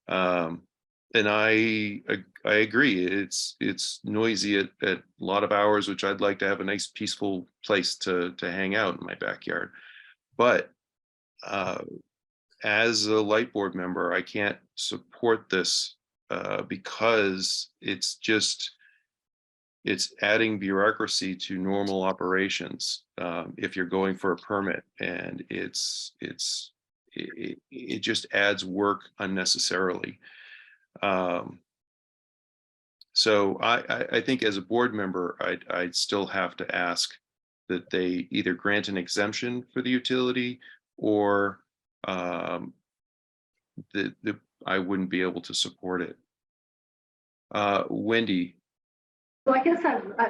And I agree, it's noisy at a lot of hours, which I'd like to have a nice peaceful place to hang out in my backyard. But as a light board member, I can't support this because it's adding bureaucracy to normal operations if you're going for a permit, and it just adds work unnecessarily. So I think as a board member, I'd still have to ask that they either grant an exemption for the utility, or that I wouldn't be able to support it. Wendy. so I guess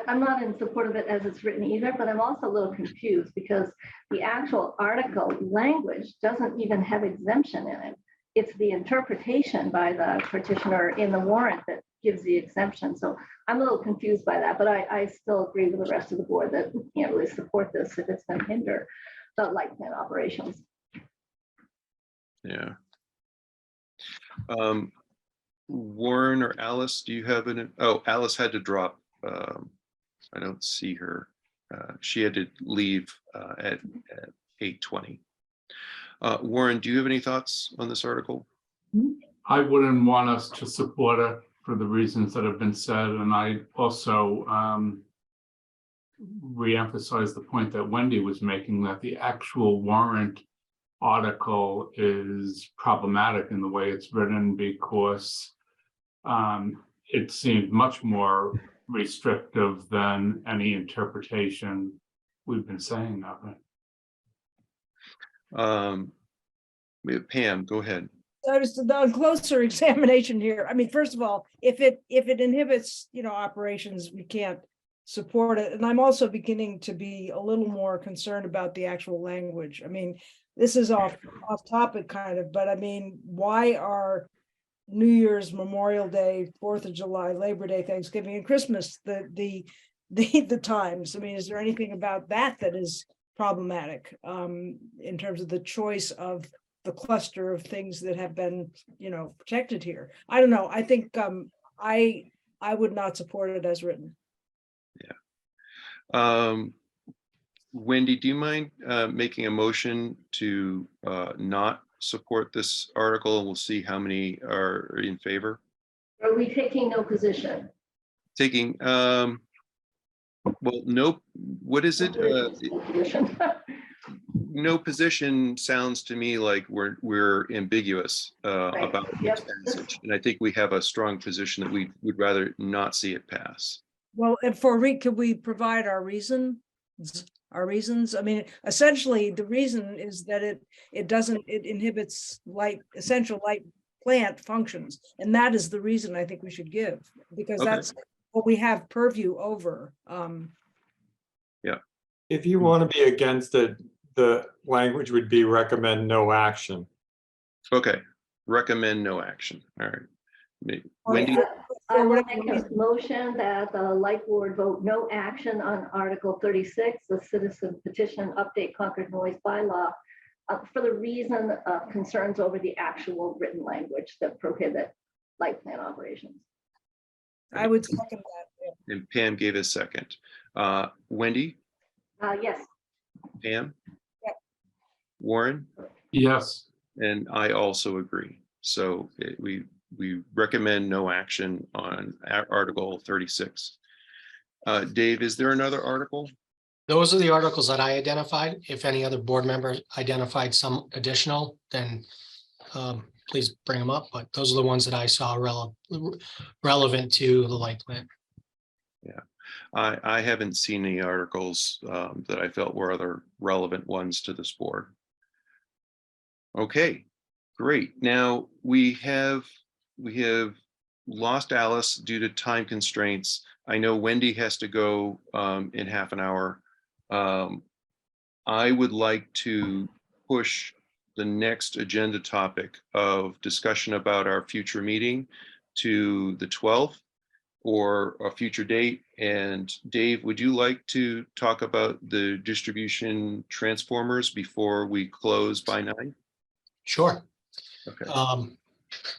I'm not in support of it as it's written either, but I'm also a little confused because the actual article language doesn't even have exemption in it. It's the interpretation by the petitioner in the warrant that gives the exemption. So I'm a little confused by that, but I still agree with the rest of the board that we can't really support this if it's going to hinder the light plant operations. Yeah. Warren or Alice, do you have Alice had to drop. I don't see her. She had to leave at 8:20. Warren, do you have any thoughts on this article? I wouldn't want us to support it for the reasons that have been said, and I also re-emphasize the point that Wendy was making, that the actual warrant article is problematic in the way it's written, because it seemed much more restrictive than any interpretation we've been saying of it. Pam, go ahead. So just on closer examination here, I mean, first of all, if it inhibits, operations, we can't support it. And I'm also beginning to be a little more concerned about the actual language. I mean, this is off topic kind of, but I mean, why are New Year's, Memorial Day, 4th of July, Labor Day, Thanksgiving, and Christmas the times? I mean, is there anything about that is problematic in terms of the choice of the cluster of things that have been, protected here? I don't know. I think I would not support it as written. Yeah. Wendy, do you mind making a motion to not support this article, and we'll see how many are in favor? Are we taking no position? Taking, well, no, what is it? No position sounds to me like we're ambiguous about its passage, and I think we have a strong position that we would rather not see it pass. Well, and could we provide our reasons? I mean, essentially, the reason is that it inhibits essential light plant functions, and that is the reason I think we should give, because that's what we have purview over. Yeah. If you want to be against it, the language would be recommend no action. Okay, recommend no action. All right. Wendy? I will make a motion that the light board vote no action on Article 36, the citizen petition update Concord noise bylaw, for the reason of concerns over the actual written language that prohibit light plant operations. I would second that. And Pam gave a second. Wendy? Yes, Pam? Yep. Warren? Yes, And I also agree. So we recommend no action on Article 36. Dave, is there another article? Those are the articles that I identified. If any other board member identified some additional, then please bring them up. But those are the ones that I saw relevant to the light plant. I haven't seen any articles that I felt were other relevant ones to this board. Okay, great. Now we have lost Alice due to time constraints. I know Wendy has to go in half an hour. I would like to push the next agenda topic of discussion about our future meeting to the 12th or a future date. And Dave, would you like to talk about the distribution transformers before we close by 9? Sure. Okay.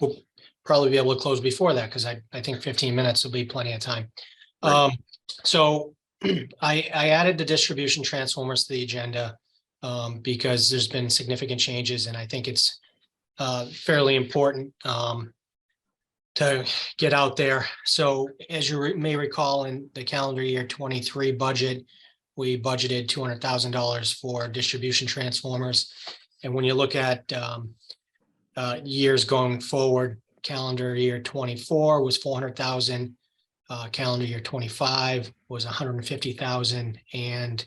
We'll probably be able to close before that because I think 15 minutes will be plenty of time. Right. So I added the distribution transformers to the agenda because there's been significant changes, and I think it's fairly important to get out there. So as you may recall, in the calendar year 23 budget, we budgeted $200,000 for distribution transformers. And when you look at years going forward, calendar year 24 was 400,000. Calendar year 25 was 150,000, and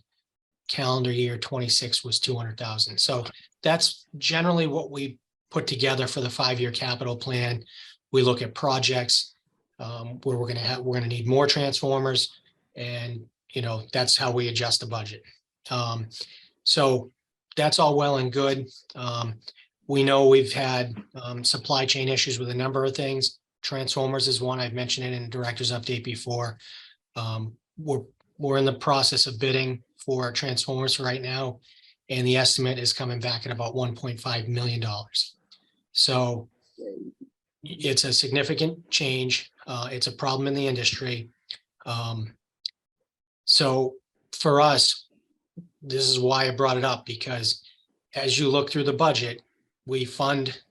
calendar year 26 was 200,000. So that's generally what we put together for the 5-year capital plan. We look at projects where we're going to need more transformers, and that's how we adjust the budget. So that's all well and good. We know we've had supply chain issues with a number of things. Transformers is one. I've mentioned it in the director's update before. We're in the process of bidding for transformers right now, and the estimate is coming back at about $1.5 million. So it's a significant change. It's a problem in the industry. So for us, this is why I brought it up, because as you look through the budget, we fund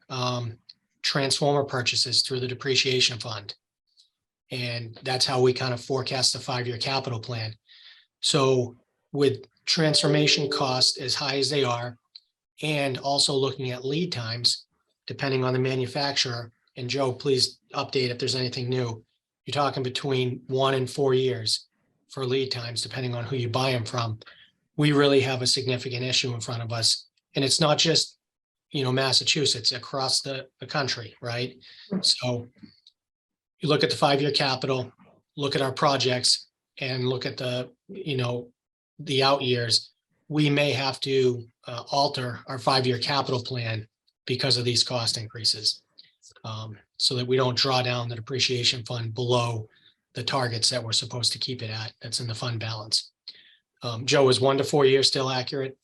transformer purchases through the depreciation fund. And that's how we kind of forecast the 5-year capital plan. So with transformation costs as high as they are, and also looking at lead times, depending on the manufacturer, and Joe, please update if there's anything new. You're talking between 1 and 4 years for lead times, depending on who you buy them from. We really have a significant issue in front of us. And it's not just Massachusetts, across the country, right? So you look at the 5-year capital, look at our projects, and look at the out years. We may have to alter our 5-year capital plan because of these cost increases, so that we don't draw down the depreciation fund below the targets that we're supposed to keep it at. That's in the fund balance. Joe, is 1 to 4 years still accurate?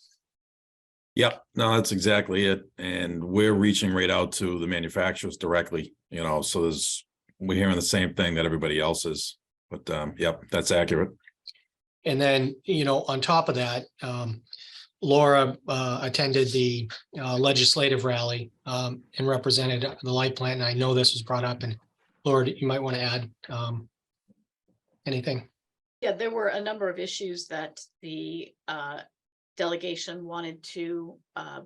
Yep, no, that's exactly it. And we're reaching right out to the manufacturers directly, so we're hearing the same thing that everybody else is. But yep, that's accurate. And then, on top of that, Laura attended the legislative rally and represented the light plant. And I know this was brought up, and Laura, you might want to add anything. Yeah, there were a number of issues that the delegation wanted to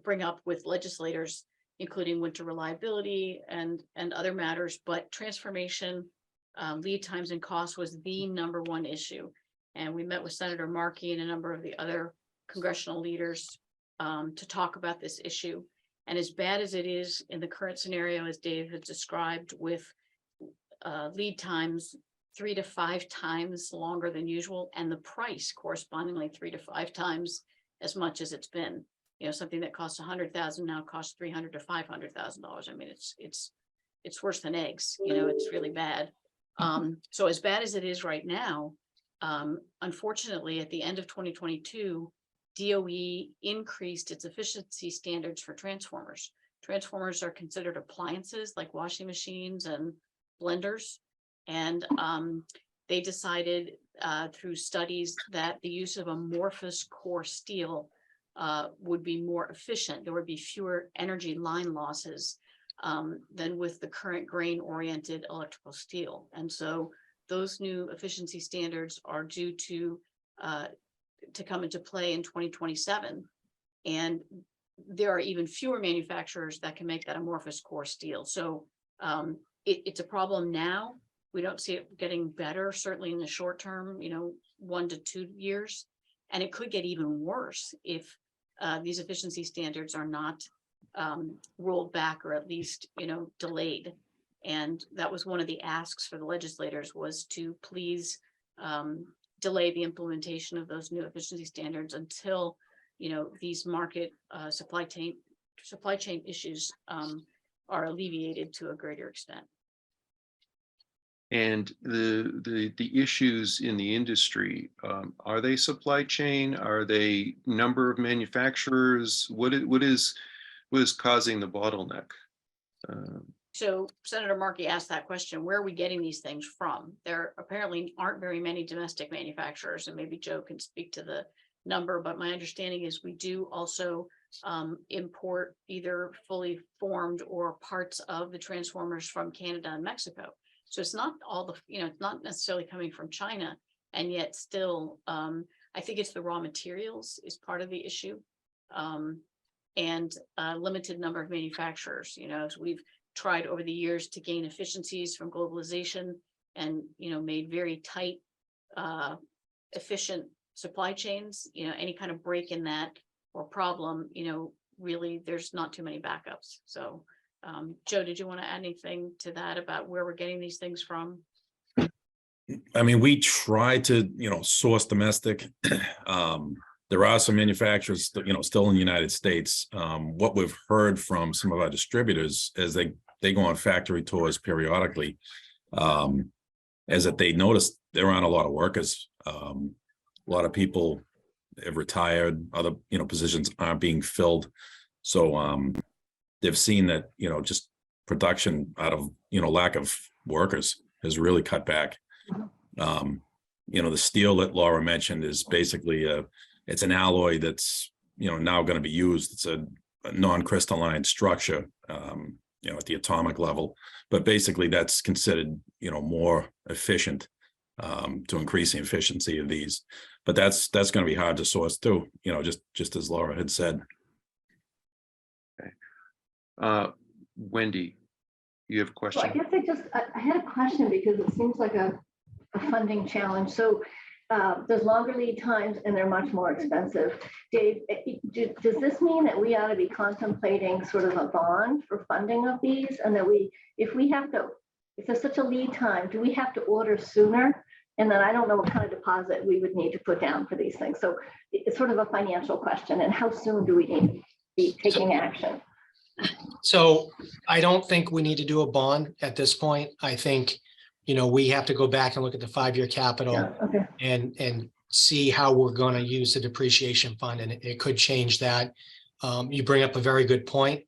bring up with legislators, including winter reliability and other matters, but transformation, lead times and costs was the #1 issue. And we met with Senator Markey and a number of the other congressional leaders to talk about this issue. And as bad as it is in the current scenario, as Dave has described, with lead times 3 to 5 times longer than usual, and the price correspondingly 3 to 5 times as much as it's been, something that costs $100,000 now costs $300,000 to $500,000. I mean, it's worse than eggs. It's really bad. So as bad as it is right now, unfortunately, at the end of 2022, DOE increased its efficiency standards for transformers. Transformers are considered appliances like washing machines and blenders, and they decided through studies that the use of amorphous core steel would be more efficient. There would be fewer energy line losses than with the current grain-oriented electrical steel. And so those new efficiency standards are due to come into play in 2027. And there are even fewer manufacturers that can make that amorphous core steel. So it's a problem now. We don't see it getting better, certainly in the short term, 1 to 2 years. And it could get even worse if these efficiency standards are not rolled back, or at least, delayed. And that was one of the asks for the legislators, was to please delay the implementation of those new efficiency standards until, these market supply chain issues are alleviated to a greater extent. And the issues in the industry, are they supply chain? Are they number of manufacturers? What is causing the bottleneck? So Senator Markey asked that question, where are we getting these things from? There apparently aren't very many domestic manufacturers, and maybe Joe can speak to the number, but my understanding is we do also import either fully formed or parts of the transformers from Canada and Mexico. So it's not all the, it's not necessarily coming from China, and yet still, I think it's the raw materials is part of the issue. And a limited number of manufacturers, as we've tried over the years to gain efficiencies from globalization and, made very tight, efficient supply chains, any kind of break in that or problem, really there's not too many backups. So Joe, did you want to add anything to that about where we're getting these things from? I mean, we try to, source domestic. There are some manufacturers, still in the United States. What we've heard from some of our distributors is they go on factory tours periodically, is that they notice there aren't a lot of workers. A lot of people have retired, other, positions aren't being filled. So they've seen that, just production out of, lack of workers has really cut back. The steel that Laura mentioned is basically it's an alloy that's, now going to be used. It's a non-crystalline structure, at the atomic level, but basically that's considered, more efficient to increase the efficiency of these. But that's going to be hard to source too, just as Laura had said. Wendy, you have a question? Well, I guess I had a question, because it seems like a funding challenge. So there's longer lead times and they're much more expensive. Dave, does this mean that we ought to be contemplating sort of a bond for funding of these? And that if there's such a lead time, do we have to order sooner? And then I don't know what kind of deposit we would need to put down for these things. So it's sort of a financial question. And how soon do we need to be taking action? So I don't think we need to do a bond at this point. I think, we have to go back and look at the 5-year capital. Yeah, okay. and see how we're going to use the depreciation fund, and it could change that. You bring up a very good point.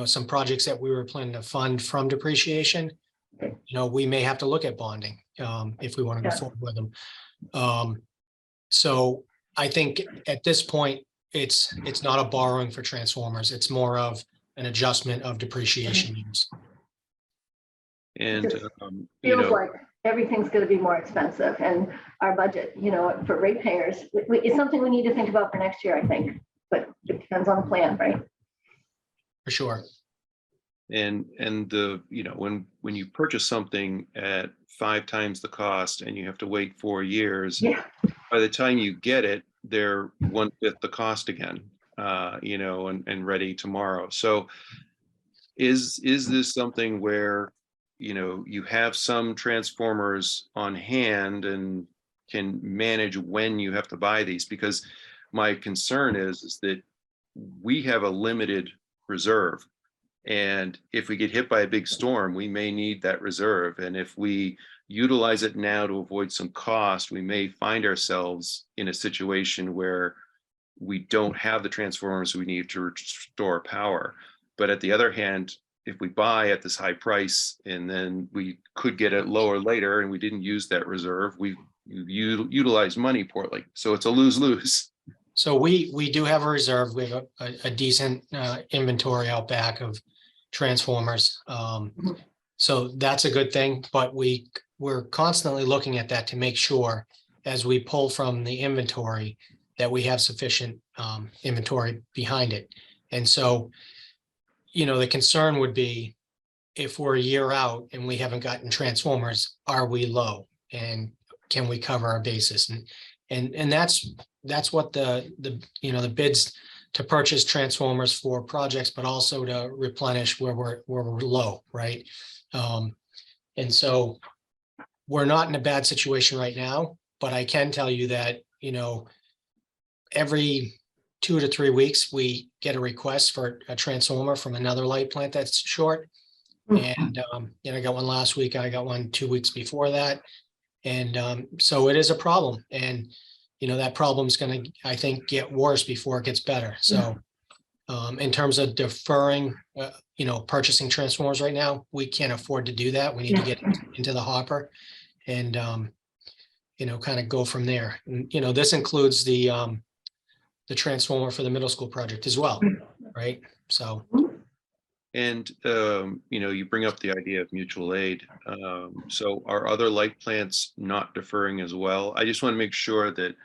Some projects that we were planning to fund from depreciation, we may have to look at bonding if we want to go forward with them. So I think at this point, it's not a borrowing for transformers. It's more of an adjustment of depreciation use. And Feels like everything's going to be more expensive, and our budget, for ratepayers, it's something we need to think about for next year, I think. But it depends on the plan, right? For sure. and when you purchase something at 5 times the cost and you have to wait 4 years, by the time you get it, they're 1/5 the cost again, and ready tomorrow. So is this something where you have some transformers on hand and can manage when you have to buy these? Because my concern is that we have a limited reserve, and if we get hit by a big storm, we may need that reserve. And if we utilize it now to avoid some cost, we may find ourselves in a situation where we don't have the transformers we need to restore power. But at the other hand, if we buy at this high price and then we could get it lower later and we didn't use that reserve, we you utilize money poorly. So it's a lose-lose. So we do have a reserve. We have a decent inventory out back of transformers. So that's a good thing, but we're constantly looking at that to make sure as we pull from the inventory that we have sufficient inventory behind it. And so, the concern would be if we're a year out and we haven't gotten transformers, are we low? And can we cover our basis? And that's what the bids to purchase transformers for projects, but also to replenish where we're low, right? And so we're not in a bad situation right now, but I can tell you that, every 2 to 3 weeks, we get a request for a transformer from another light plant that's short. And, I got one last week, I got one 2 weeks before that. And so it is a problem. And, that problem's going to, I think, get worse before it gets better. So in terms of deferring, purchasing transformers right now, we can't afford to do that. We need to get into the hopper and, kind of go from there. And, this includes the transformer for the middle school project as well, right? So. And, you bring up the idea of mutual aid. So are other light plants not deferring as well? I just want to make sure that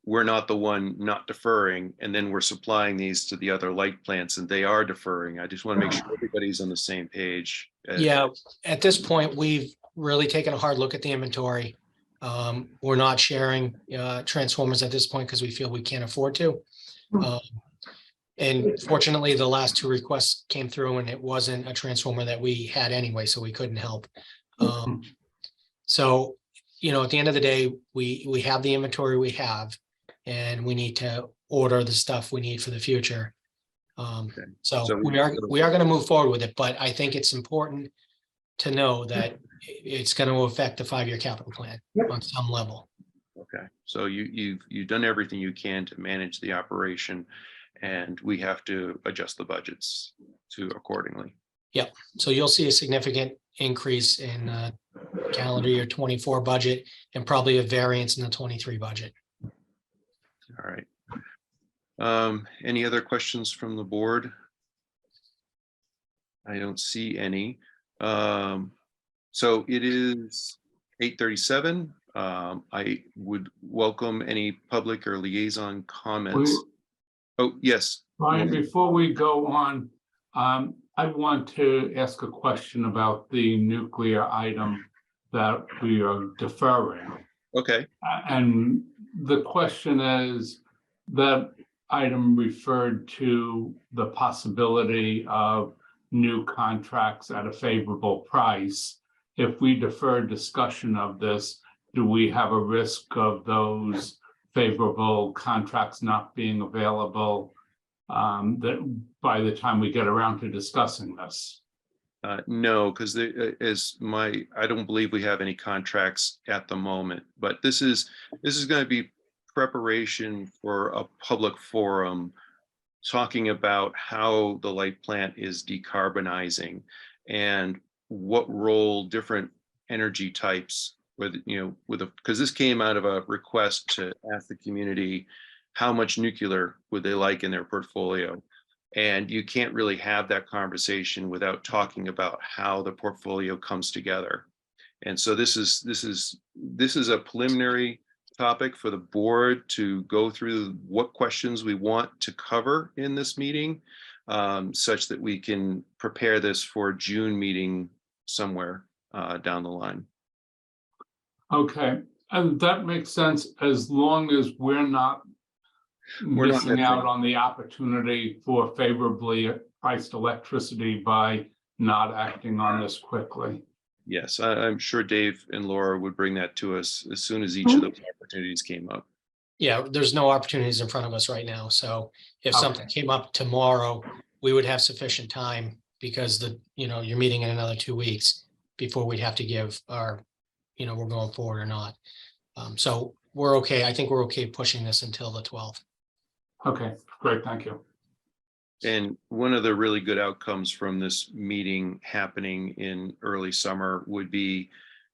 we're not the one not deferring, and then we're supplying these to the other light plants and they are deferring. I just want to make sure everybody's on the same page. Yeah, at this point, we've really taken a hard look at the inventory. We're not sharing transformers at this point because we feel we can't afford to. And fortunately, the last 2 requests came through and it wasn't a transformer that we had anyway, so we couldn't help. So, at the end of the day, we have the inventory we have, and we need to order the stuff we need for the future. So we are going to move forward with it, but I think it's important to know that it's going to affect the 5-year capital plan on some level. Okay, so you've done everything you can to manage the operation, and we have to adjust the budgets accordingly. Yep. So you'll see a significant increase in calendar year 24 budget and probably a variance in the 23 budget. All right. Any other questions from the board? I don't see any. So it is 8:37. I would welcome any public or liaison comments. Oh, yes. Brian, before we go on, I want to ask a question about the nuclear item that we are deferring. Okay. And the question is, that item referred to the possibility of new contracts at a favorable price. If we defer discussion of this, do we have a risk of those favorable contracts not being available that by the time we get around to discussing this? No, because I don't believe we have any contracts at the moment, but this is going to be preparation for a public forum talking about how the light plant is decarbonizing and what role different energy types because this came out of a request to ask the community how much nuclear would they like in their portfolio. And you can't really have that conversation without talking about how the portfolio comes together. And so this is a preliminary topic for the board to go through what questions we want to cover in this meeting, such that we can prepare this for a June meeting somewhere down the line. Okay, and that makes sense as long as we're not missing out on the opportunity for favorably priced electricity by not acting on this quickly. Yes, I'm sure Dave and Laura would bring that to us as soon as each of those opportunities came up. Yeah, there's no opportunities in front of us right now. So if something came up tomorrow, we would have sufficient time because you're meeting in another 2 weeks before we'd have to give our, we're going forward or not. So we're okay. I think we're okay pushing this until the 12th. Okay, great. Thank you. And one of the really good outcomes from this meeting happening in early summer would be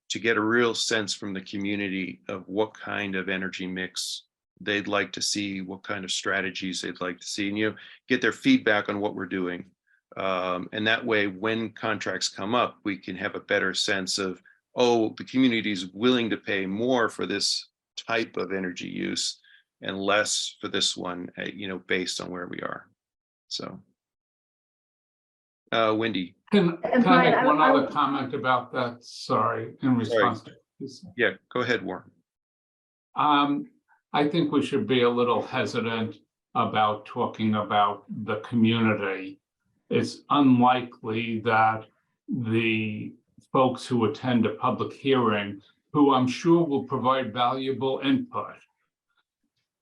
to get a real sense from the community of what kind of energy mix they'd like to see, what kind of strategies they'd like to see, and, you know, get their feedback on what we're doing. And that way, when contracts come up, we can have a better sense of, oh, the community is willing to pay more for this type of energy use and less for this one, you know, based on where we are. So, Wendy. Can I Brian, make one I other would- comment about that? Sorry, in response to this. Yeah, go ahead, Warren. I think we should be a little hesitant about talking about the community. It's unlikely that the folks who attend a public hearing, who I'm sure will provide valuable input,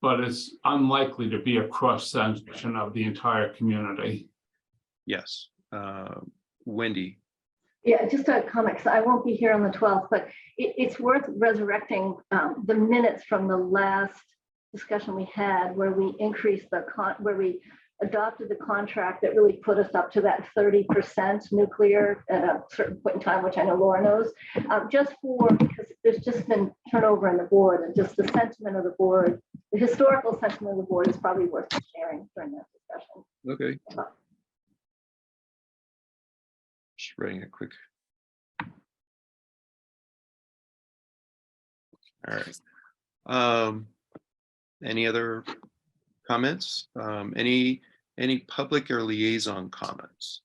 but it's unlikely to be a cross-section of the entire community. Yes. Wendy. Yeah, just a comment, 'cause I won't be here on the 12th, but it's worth resurrecting the minutes from the last discussion we had where we increased where we adopted the contract that really put us up to that 30% nuclear at a certain point in time, which I know Laura knows, because there's just been turnover in the board, and just the sentiment of the board, the historical sentiment of the board is probably worth sharing during that discussion. Okay. Just writing a quick. All right. Any other comments? Any public or liaison comments?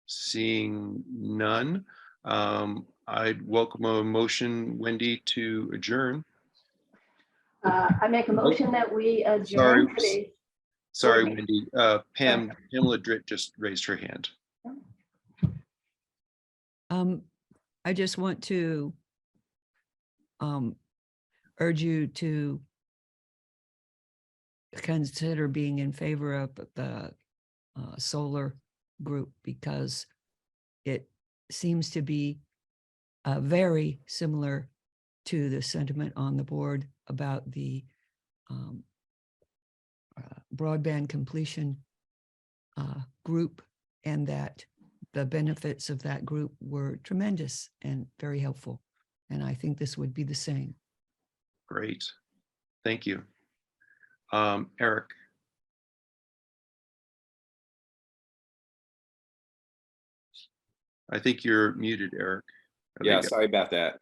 Seeing none, I'd welcome a motion, Wendy, to adjourn. I make a motion that we adjourn Sorry. today. Sorry, Okay. Wendy. Pamela Dritt just raised her hand. I just want to urge you to consider being in favor of the solar group, because it seems to be very similar to the sentiment on the board about the broadband completion group, and that the benefits of that group were tremendous and very helpful. And I think this would be the same. Great. Thank you. Eric. I think you're muted, Eric. Yeah, sorry about that.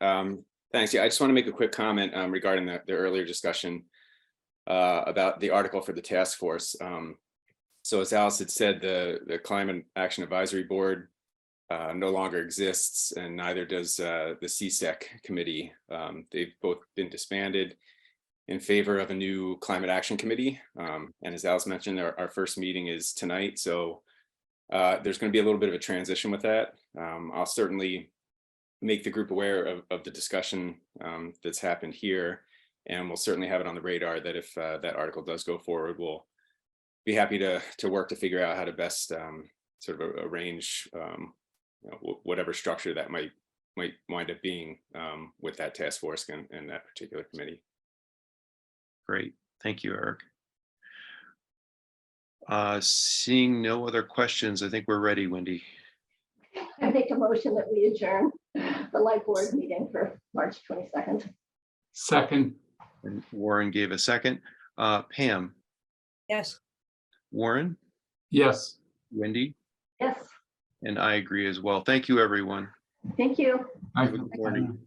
Thanks. Yeah, I just want to make a quick comment regarding the earlier discussion about the article for the task force. So as Alice had said, the Climate Action Advisory Board no longer exists, and neither does the CSEC committee. They've both been disbanded in favor of a new Climate Action Committee. And as Alice mentioned, our first meeting is tonight. So there's going to be a little bit of a transition with that. I'll certainly make the group aware of the discussion that's happened here. And we'll certainly have it on the radar that if that article does go forward, we'll be happy to work to figure out how to best sort of arrange whatever structure that might wind up being with that task force and that particular committee. Great. Thank you, Eric. Seeing no other questions, I think we're ready, Wendy. I make a motion that we adjourn the light board meeting for March 22nd. Second. And Warren gave a second. Pam. Yes. Warren. Yes. Wendy. Yes, And I agree as well. Thank you, everyone. thank you. I Good morning.